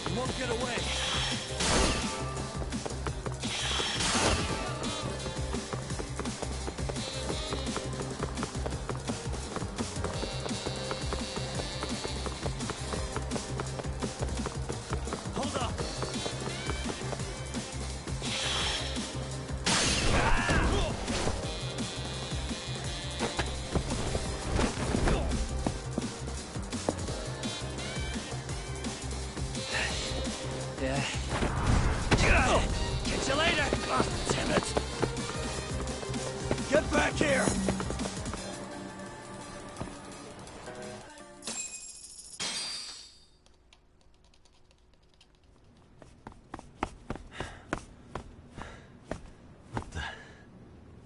You won't get away. Hold up! Yeah. Catch you later! Damn it! Get back here!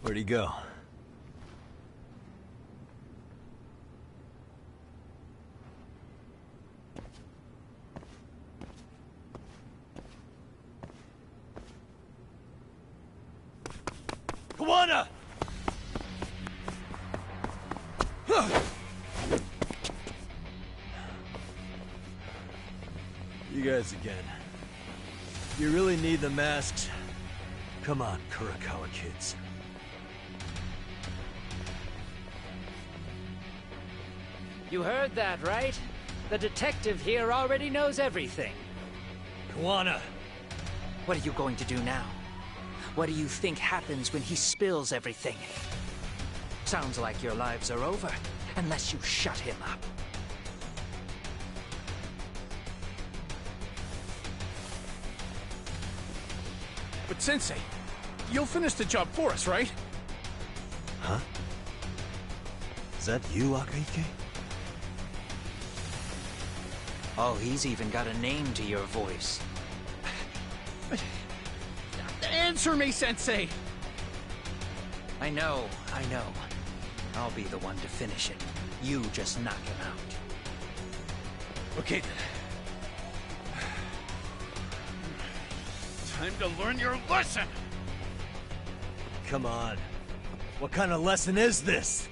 Where'd he go? Kawana! You guys again. You really need the masks? Come on, Kurakawa kids. You heard that, right? The detective here already knows everything. Kawana! What are you going to do now? What do you think happens when he spills everything? Sounds like your lives are over, unless you shut him up. But Sensei, you'll finish the job for us, right? Huh? Is that you, Akaike? Oh, he's even got a name to your voice. Answer me, Sensei! I know. I'll be the one to finish it. You just knock him out. Okay then. Time to learn your lesson! Come on. What kind of lesson is this?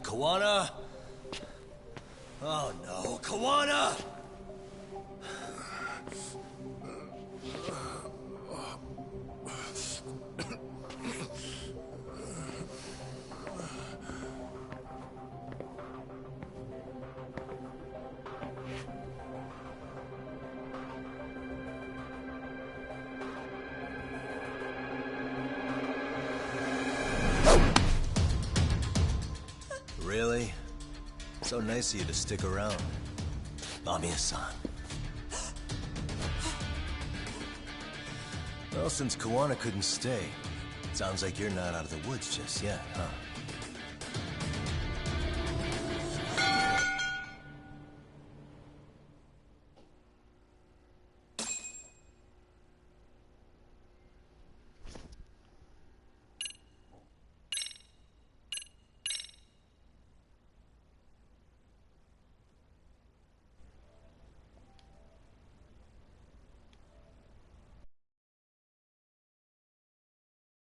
Kawana? Oh no, Kawana! So nice of you to stick around. Mamiya-san. Well, since Kawana couldn't stay, sounds like you're not out of the woods just yet, huh?